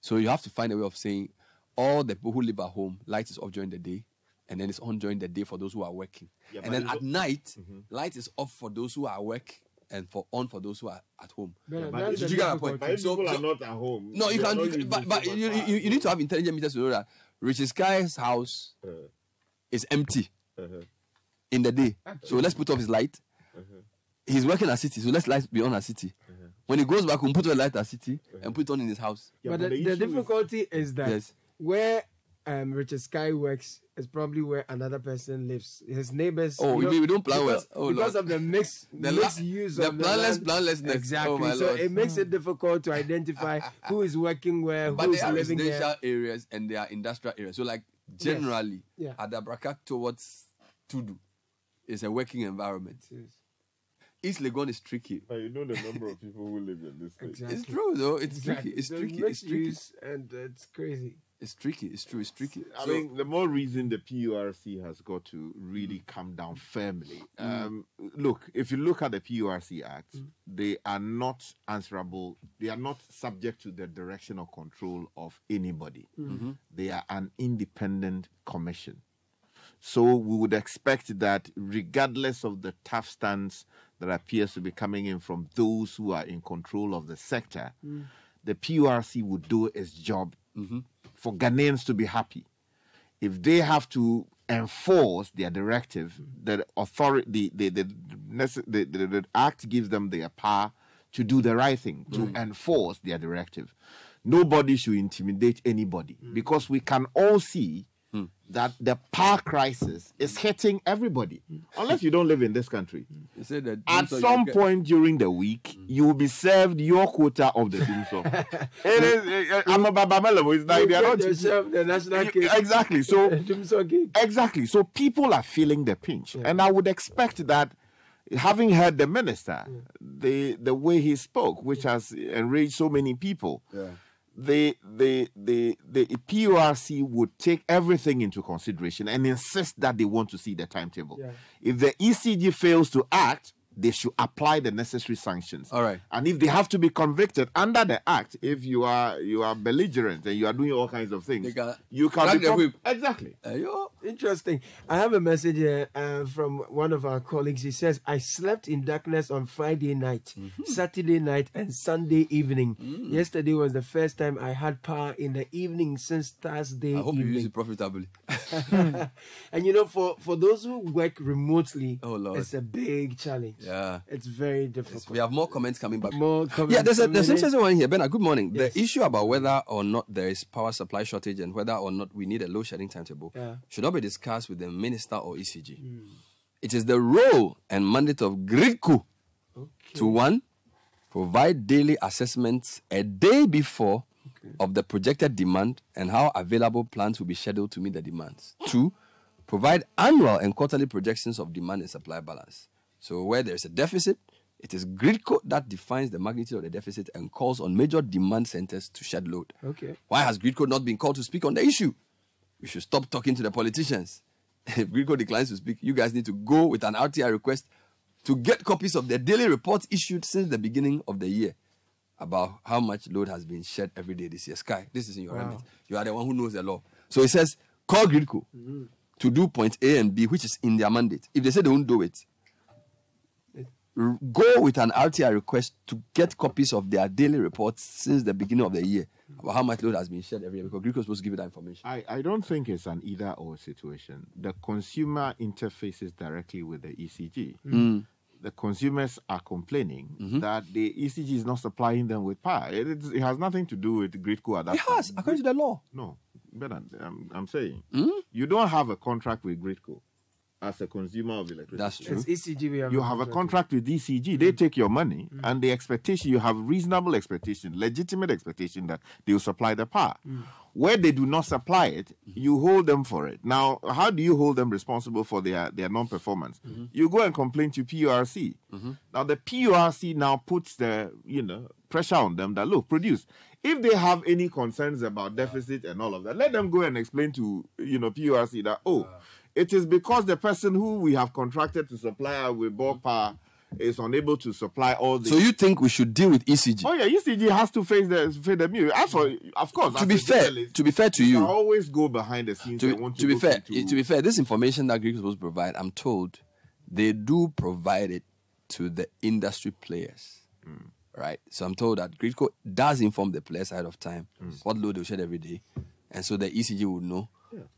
So you have to find a way of saying all the people who live at home, light is off during the day, and then it's on during the day for those who are working. Yeah, and then at night, light is off for those who are work and on for those who are at home. Did you get a point? People are not at home. No, you can. But you need to have intelligent meters to know that Richard Sky's house is empty in the day. So let's put off his light. He's working at Citi, so let's light be on at Citi. When he goes back, we'll put on a light at Citi and put it on in his house. Yeah, but the difficulty is that where Richard Sky works is probably where another person lives. His neighbors. Oh, we don't plan well. Because of the mixed use of the planlessness. Exactly. So it makes it difficult to identify who is working where, who is living there. But there are residential areas and there are industrial areas. So like generally, at the Braka towards Tudu, it's a working environment. Yes. East Legon is tricky. You know the number of people who live in this place. Exactly. It's true though. It's tricky. It's tricky. It's tricky. And it's crazy. It's tricky. It's true. It's tricky. I mean, the more reason the PURC has got to really come down firmly. Look, if you look at the PURC Act, they are not answerable. They are not subject to the direction or control of anybody. They are an independent commission. So we would expect that regardless of the tough stance that appears to be coming in from those who are in control of the sector, the PURC would do its job for Ghanaians to be happy. If they have to enforce their directive, the authority, the act gives them their power to do the right thing, to enforce their directive. Nobody should intimidate anybody because we can all see that the power crisis is hitting everybody, unless you don't live in this country. At some point during the week, you will be served your quota of the dumsor. I'm a Babamelo. It's like they are not the national cake. Exactly. So dumsor cake. Exactly. So people are feeling the pinch, and I would expect that. Having heard the minister, the way he spoke, which has enraged so many people. The PURC would take everything into consideration and insist that they want to see the timetable. If the ECG fails to act, they should apply the necessary sanctions. All right. And if they have to be convicted under the act, if you are belligerent and you are doing all kinds of things, you can be exactly. Interesting. I have a message here from one of our colleagues. He says, I slept in darkness on Friday night, Saturday night, and Sunday evening. Yesterday was the first time I had power in the evening since Thursday evening. I hope you use it profitably. And you know, for those who work remotely, it's a big challenge. Yeah, it's very difficult. We have more comments coming back. There's an interesting one here. Bernard, good morning. Yes. The issue about whether or not there is power supply shortage and whether or not we need a load shedding timetable should not be discussed with the minister or ECG. It is the role and mandate of GRIDCO to 1, provide daily assessments a day before of the projected demand and how available plants will be scheduled to meet the demands. 2, provide annual and quarterly projections of demand and supply balance. So where there is a deficit, it is GRIDCO that defines the magnitude of the deficit and calls on major demand centers to shed load. Why has GRIDCO not been called to speak on the issue? We should stop talking to the politicians. If GRIDCO declines to speak, you guys need to go with an RTI request to get copies of the daily reports issued since the beginning of the year about how much load has been shed every day this year. Sky, this is in your remit. You are the one who knows the law. So it says, call Gridco to do point A and B, which is in their mandate. If they say they won't do it, go with an RTI request to get copies of their daily reports since the beginning of the year about how much load has been shared every year, because Gridco is supposed to give you that information. I don't think it's an either-or situation. The consumer interfaces directly with the ECG. The consumers are complaining that the ECG is not supplying them with power. It has nothing to do with Gridco at that point. It has, according to the law. No, but I'm saying you don't have a contract with Gridco as a consumer of electricity. That's true. It's ECG. We have You have a contract with ECG. They take your money, and the expectation, you have reasonable expectation, legitimate expectation that they will supply the power. Where they do not supply it, you hold them for it. Now, how do you hold them responsible for their non-performance? You go and complain to PURC. Now, the PURC now puts the pressure on them that, look, produce. If they have any concerns about deficit and all of that, let them go and explain to PURC that, it is because the person who we have contracted to supply her with bulk power is unable to supply all the... So you think we should deal with ECG? Oh yeah, ECG has to face the mirror. Of course. To be fair to you, always go behind the scenes. To be fair, this information that Greek is supposed to provide, I'm told they do provide it to the industry players, right? So I'm told that Gridco does inform the players ahead of time what load they shed every day, and so the ECG would know.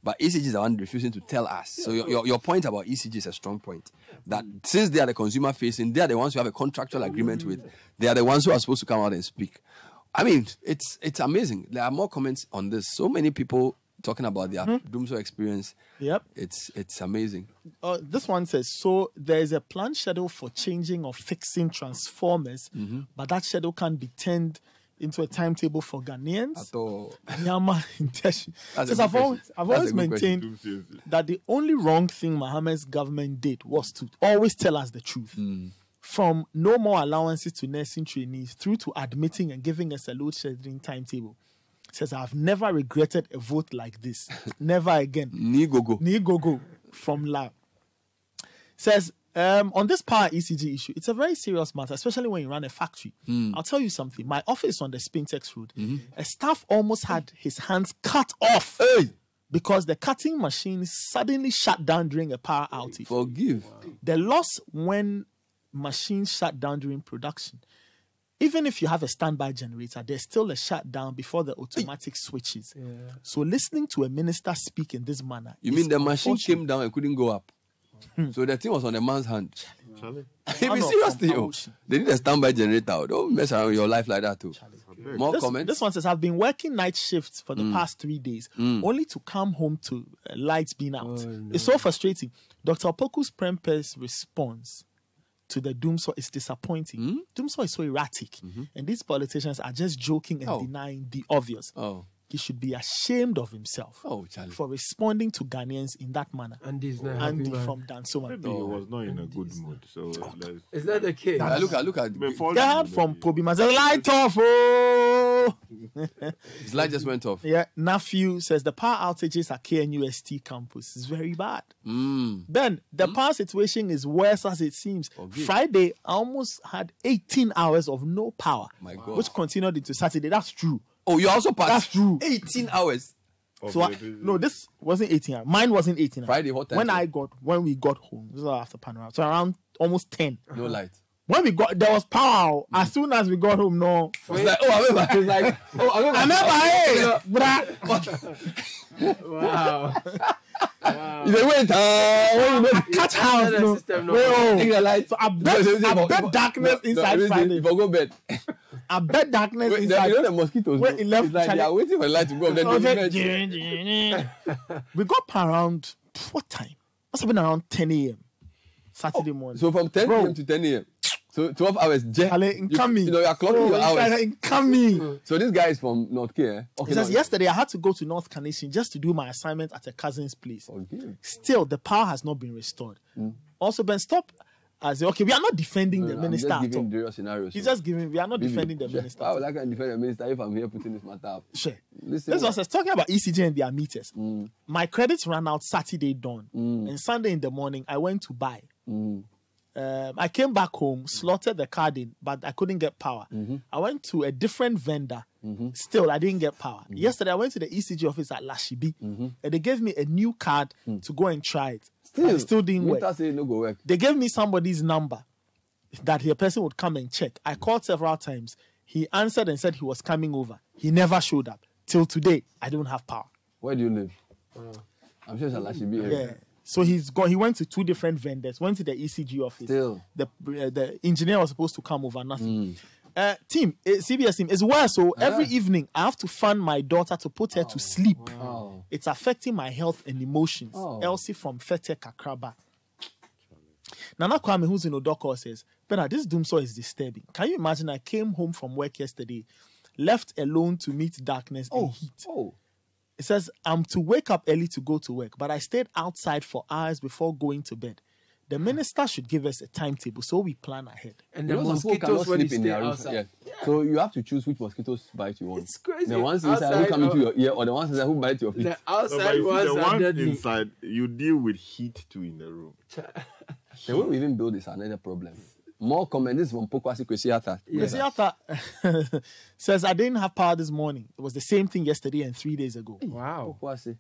But ECG is the one refusing to tell us. So your point about ECG is a strong point. That since they are the consumer facing, they are the ones who have a contractual agreement with. They are the ones who are supposed to come out and speak. I mean, it's amazing. There are more comments on this. So many people talking about their dumsor experience. Yep. It's amazing. This one says, so there is a planned schedule for changing or fixing transformers, but that schedule can be turned into a timetable for Ghanaians. I've always maintained that the only wrong thing Mohammed's government did was to always tell us the truth. From no more allowances to nursing trainees through to admitting and giving us a load shedding timetable. Says, I've never regretted a vote like this. Never again. Ni gogo from Lab. Says, on this power ECG issue, it's a very serious matter, especially when you run a factory. I'll tell you something. My office on the Spintex Road, a staff almost had his hands cut off because the cutting machine suddenly shut down during a power outage. Forgive. The loss when machines shut down during production, even if you have a standby generator, there's still a shutdown before the automatic switches. So listening to a minister speak in this manner... You mean the machine came down and couldn't go up? So the thing was on the man's hand. Be serious to you. They need a standby generator. Don't mess around with your life like that too. More comments? This one says, I've been working night shifts for the past 3 days, only to come home to lights being out. It's so frustrating. Dr. Opoku's Prempe's response to the dumsor is disappointing. Dumsor is so erratic, and these politicians are just joking and denying the obvious. He should be ashamed of himself for responding to Ghanaians in that manner. Andy from Dansoma. Maybe he was not in a good mood. So is that the case? Look at Dad from Pobima says, light off. Oh, his light just went off. Yeah, nephew says the power outages at KNUST campus is very bad. Then the power situation is worse as it seems. Friday, I almost had 18 hours of no power, which continued into Saturday. That's true. Oh, you also passed? That's true. 18 hours. So no, this wasn't 18 hours. Mine wasn't 18 hours. Friday, what time? When we got home, this was after panorama. So around almost 10. No light. When we got, there was power. As soon as we got home, no. It's like, I remember. It's like, I remember. Wow. They went, catch house. Take the light. So I bet darkness inside Friday. If I go bed. I bet darkness inside. You know the mosquitoes. When it left, it's like they are waiting for the light to go up. We got around, what time? Must have been around 10 a.m. Saturday morning. So from 10 p.m. to 10 a.m. So 12 hours. You are clocking your hours. So this guy is from North K. Okay, says, yesterday I had to go to North Carnation just to do my assignment at a cousin's place. Still, the power has not been restored. Also, Ben, stop. I say, okay, we are not defending the minister at all. He's just giving, we are not defending the minister. How would I defend the minister if I'm here putting this matter up? Sure. This was talking about ECG and their meters. My credits ran out Saturday dawn. And Sunday in the morning, I went to buy. I came back home, slotted the card in, but I couldn't get power. I went to a different vendor. Still, I didn't get power. Yesterday, I went to the ECG office at Lashibi, and they gave me a new card to go and try it. It still didn't work. They gave me somebody's number that the person would come and check. I called several times. He answered and said he was coming over. He never showed up. Till today, I don't have power. Where do you live? I'm sure it's a Lashibi area. Yeah. So he went to two different vendors, went to the ECG office. Still. The engineer was supposed to come over, nothing. CBS team is worse. So every evening, I have to fund my daughter to put her to sleep. Wow. It's affecting my health and emotions. Elsie from Fete Kakraba. Nana Kwame, who's in Odoko, says, Bernard, this dumsor is disturbing. Can you imagine I came home from work yesterday, left alone to meet darkness and heat. It says, I'm to wake up early to go to work, but I stayed outside for hours before going to bed. The minister should give us a timetable so we plan ahead. And the mosquitoes when you stay outside. Yeah. So you have to choose which mosquitoes bite you want. It's crazy. The ones inside who come into your ear, or the ones inside who bite your feet. The outside ones are deadly. inside, you deal with heat too in the room. The way we even build is another problem. More comment. This is from Pokwasi Kwesiata. Kwesiata says, I didn't have power this morning. It was the same thing yesterday and 3 days ago. Wow. Pokwasi.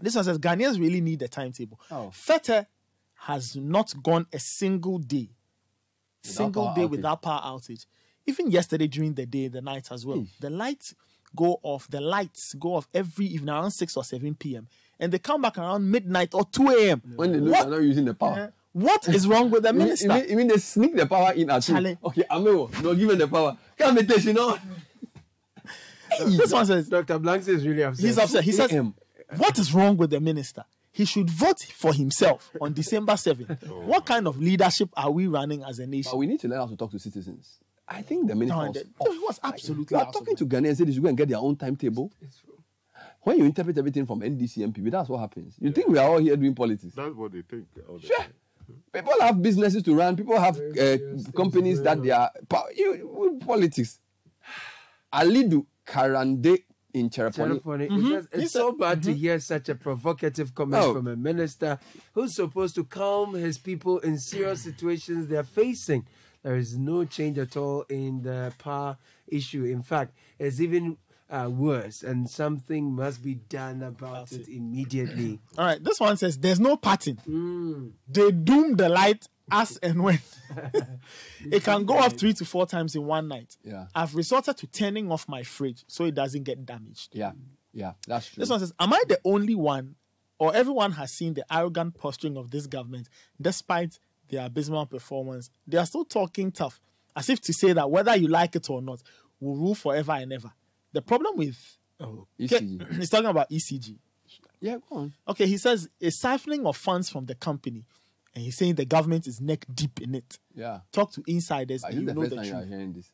This one says, Ghanaians really need a timetable. Fete has not gone a single day without power outage. Even yesterday during the day, the night as well. The lights go off every evening around 6 or 7 p.m. And they come back around midnight or 2 a.m. When they know they're not using the power. What is wrong with the minister? You mean they sneak the power in at you? Okay, Ameo, no give them the power. Can't be touched, you know. This one says, Dr. Blanks is really upset. He's upset. He says, what is wrong with the minister? He should vote for himself on December 7th. What kind of leadership are we running as a nation? But we need to learn how to talk to citizens. I think the minister was absolutely you are talking to Ghanaians and say they should go and get their own timetable. When you interpret everything from NDC MPB, that's what happens. You think we are all here doing politics? That's what they think. Sure. People have businesses to run. People have companies that they are... Politics. Alidu Karande in Chereponi. It's so bad to hear such a provocative comment from a minister who's supposed to calm his people in serious situations they're facing. There is no change at all in the power issue. In fact, it's even worse, and something must be done about it immediately. All right, this one says there's no pattern. They doom the light as and when. It can go off 3 to 4 times in one night. Yeah. I've resorted to turning off my fridge so it doesn't get damaged. Yeah, that's true. This one says, am I the only one, or everyone has seen the arrogant posturing of this government despite their abysmal performance? They are still talking tough, as if to say that whether you like it or not, we'll rule forever and ever. The problem with ECG. He's talking about ECG. Yeah, go on. Okay, he says a siphoning of funds from the company, and he's saying the government is neck deep in it. Yeah. Talk to insiders. Is the first time you are hearing this?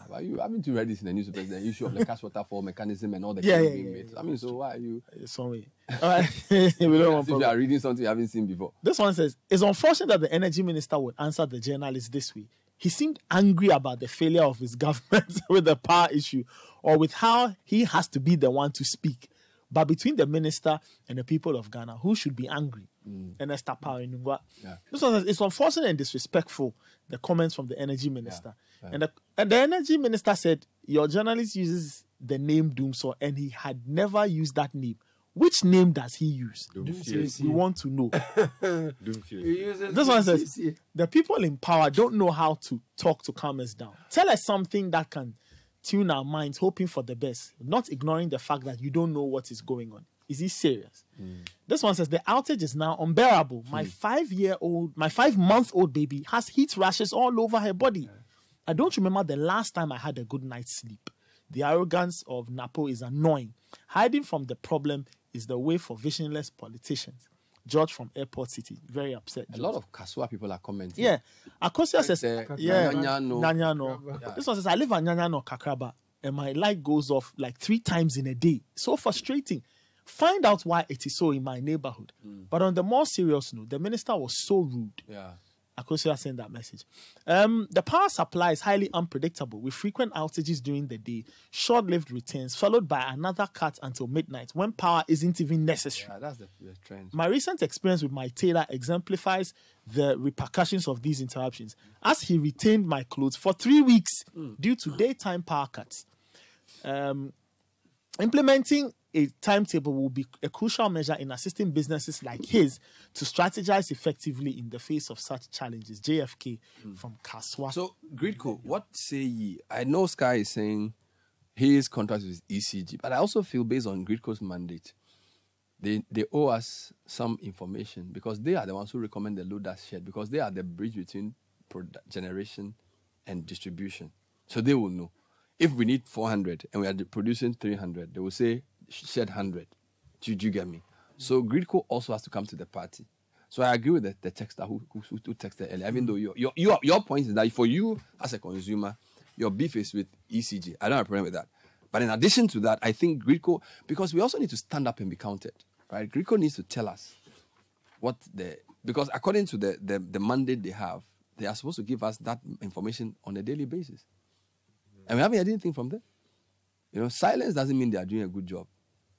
Well, you haven't read this in the newspaper, the issue of the cash waterfall mechanism and all the claims being made. I mean, so why are you? Some way. All right. We don't want if you are reading something you haven't seen before. This one says, it's unfortunate that the energy minister would answer the journalists this way. He seemed angry about the failure of his government with the power issue, or with how he has to be the one to speak. But between the minister and the people of Ghana, who should be angry? And Esther Power in This one says, it's unfortunate and disrespectful, the comments from the energy minister. And the energy minister said, your journalist uses the name Dumsor, and he had never used that name. Which name does he use? We want to know. This one says, the people in power don't know how to talk to calm us down. Tell us something that can tune our minds, hoping for the best, not ignoring the fact that you don't know what is going on. Is he serious? This one says, the outage is now unbearable. My 5-month-old baby has heat rashes all over her body. I don't remember the last time I had a good night's sleep. The arrogance of Napo is annoying. Hiding from the problem is the way for visionless politicians. George from Airport City, very upset. George. A lot of Kasua people are commenting. Yeah. Akosia says, Nyanyano. Nyanyano. This one says, I live at Nyanyano, Kakraba, and my light goes off like 3 times in a day. So frustrating. Find out why it is so in my neighborhood. But on the more serious note, the minister was so rude. Yeah. Akosia sent that message. The power supply is highly unpredictable with frequent outages during the day, short-lived returns, followed by another cut until midnight when power isn't even necessary. Yeah, that's the trend. My recent experience with my tailor exemplifies the repercussions of these interruptions, as he retained my clothes for 3 weeks due to daytime power cuts. Implementing a timetable will be a crucial measure in assisting businesses like his to strategize effectively in the face of such challenges. JFK from Kaswa. So, Gridco, what say ye? I know Sky is saying his contract with ECG, but I also feel based on Gridco's mandate, they owe us some information because they are the ones who recommend the load that's shared because they are the bridge between generation and distribution. So they will know. If we need 400 and we are producing 300, they will say, shared 100. Did you get me? So Gridco also has to come to the party. So I agree with the texter who texted earlier, even though your point is that for you as a consumer, your beef is with ECG. I don't have a problem with that. But in addition to that, I think Gridco, because we also need to stand up and be counted, right? Gridco needs to tell us because according to the mandate they have, they are supposed to give us that information on a daily basis. And we haven't heard anything from them. Silence doesn't mean they are doing a good job.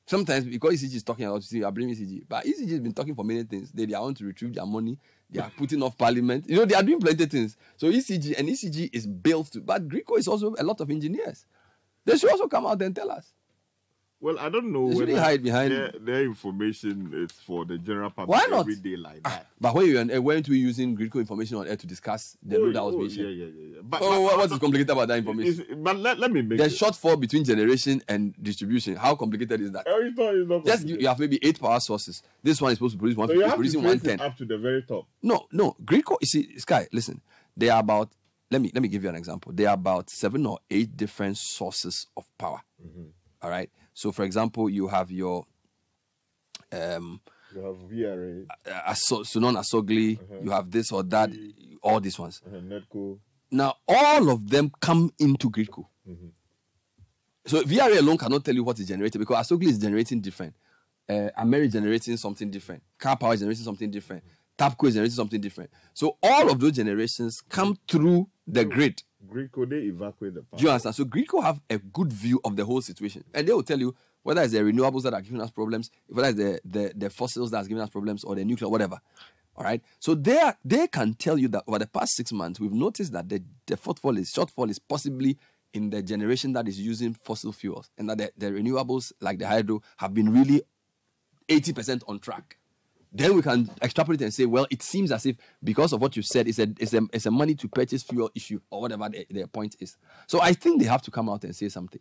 Sometimes because ECG is talking about, I blame ECG. But ECG has been talking for many things. They want to retrieve their money. They are putting off parliament. They are doing plenty of things. So ECG is built to. But Gridco is also a lot of engineers. They should also come out and tell us. Well, I don't know whether hide behind their information is for the general public. Why not? Every day like that. But when weren't we using Gridco information on air to discuss the load that was being shared? Yeah. But what is complicated about that information? But let me make the shortfall between generation and distribution. How complicated is that? It's not just you have maybe 8 power sources. This one is supposed to produce 150. So producing 110 up to the very top. No. Gridco. You see, Sky. Listen, they are about. Let me give you an example. There are about 7 or 8 different sources of power. Mm-hmm. All right. So, for example, you have your you have VRA, Sunon Asogli. You have this or that. All these ones. Netco. Now, all of them come into Gridco. Mm-hmm. So, VRA alone cannot tell you what is generated because Asogli is generating different. Ameri is generating something different. Car Power is generating something different. Tapco is generating something different. So, all of those generations come through the grid. Gridco, they evacuate the power. Do you understand? So Gridco have a good view of the whole situation. And they will tell you whether it's the renewables that are giving us problems, whether it's the fossils that are giving us problems, or the nuclear, whatever. All right? So they can tell you that over the past 6 months, we've noticed that the shortfall is possibly in the generation that is using fossil fuels. And that the renewables, like the hydro, have been really 80% on track. Then we can extrapolate and say, well, it seems as if because of what you said, it's a money to purchase fuel issue or whatever their point is. So I think they have to come out and say something.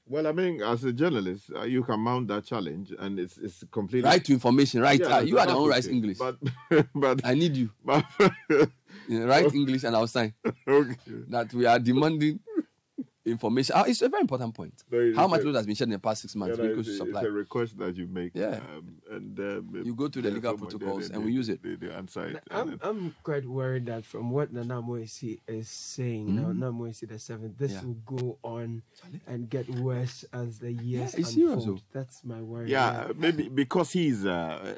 Well, I mean, as a journalist, you can mount that challenge, and it's completely right to information. Right, yeah, you are the one who writes English, but I need you. Write English, and I'll sign that we are demanding information. It's a very important point. How much load has been shed in the past 6 months? It's a request that you make. Yeah. And you go to the legal protocols and we use it. They answer it. I'm quite worried that from what Nana Moesi is saying, Nana Moesi the 7th, this will go on and get worse as the years unfold. That's my worry. Yeah, maybe because he's an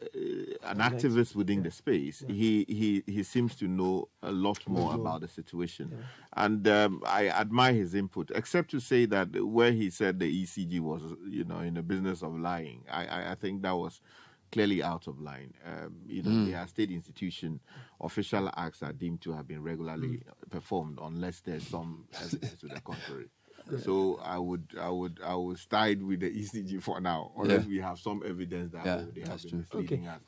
activist within the space, he seems to know a lot more about the situation. Yeah. And I admire his input, except to say that where he said the ECG was, in the business of lying, I think that was clearly out of line. They are state institution. Official acts are deemed to have been regularly performed unless there's some evidence to the contrary. So I would side with the ECG for now, unless we have some evidence that they have been misleading us.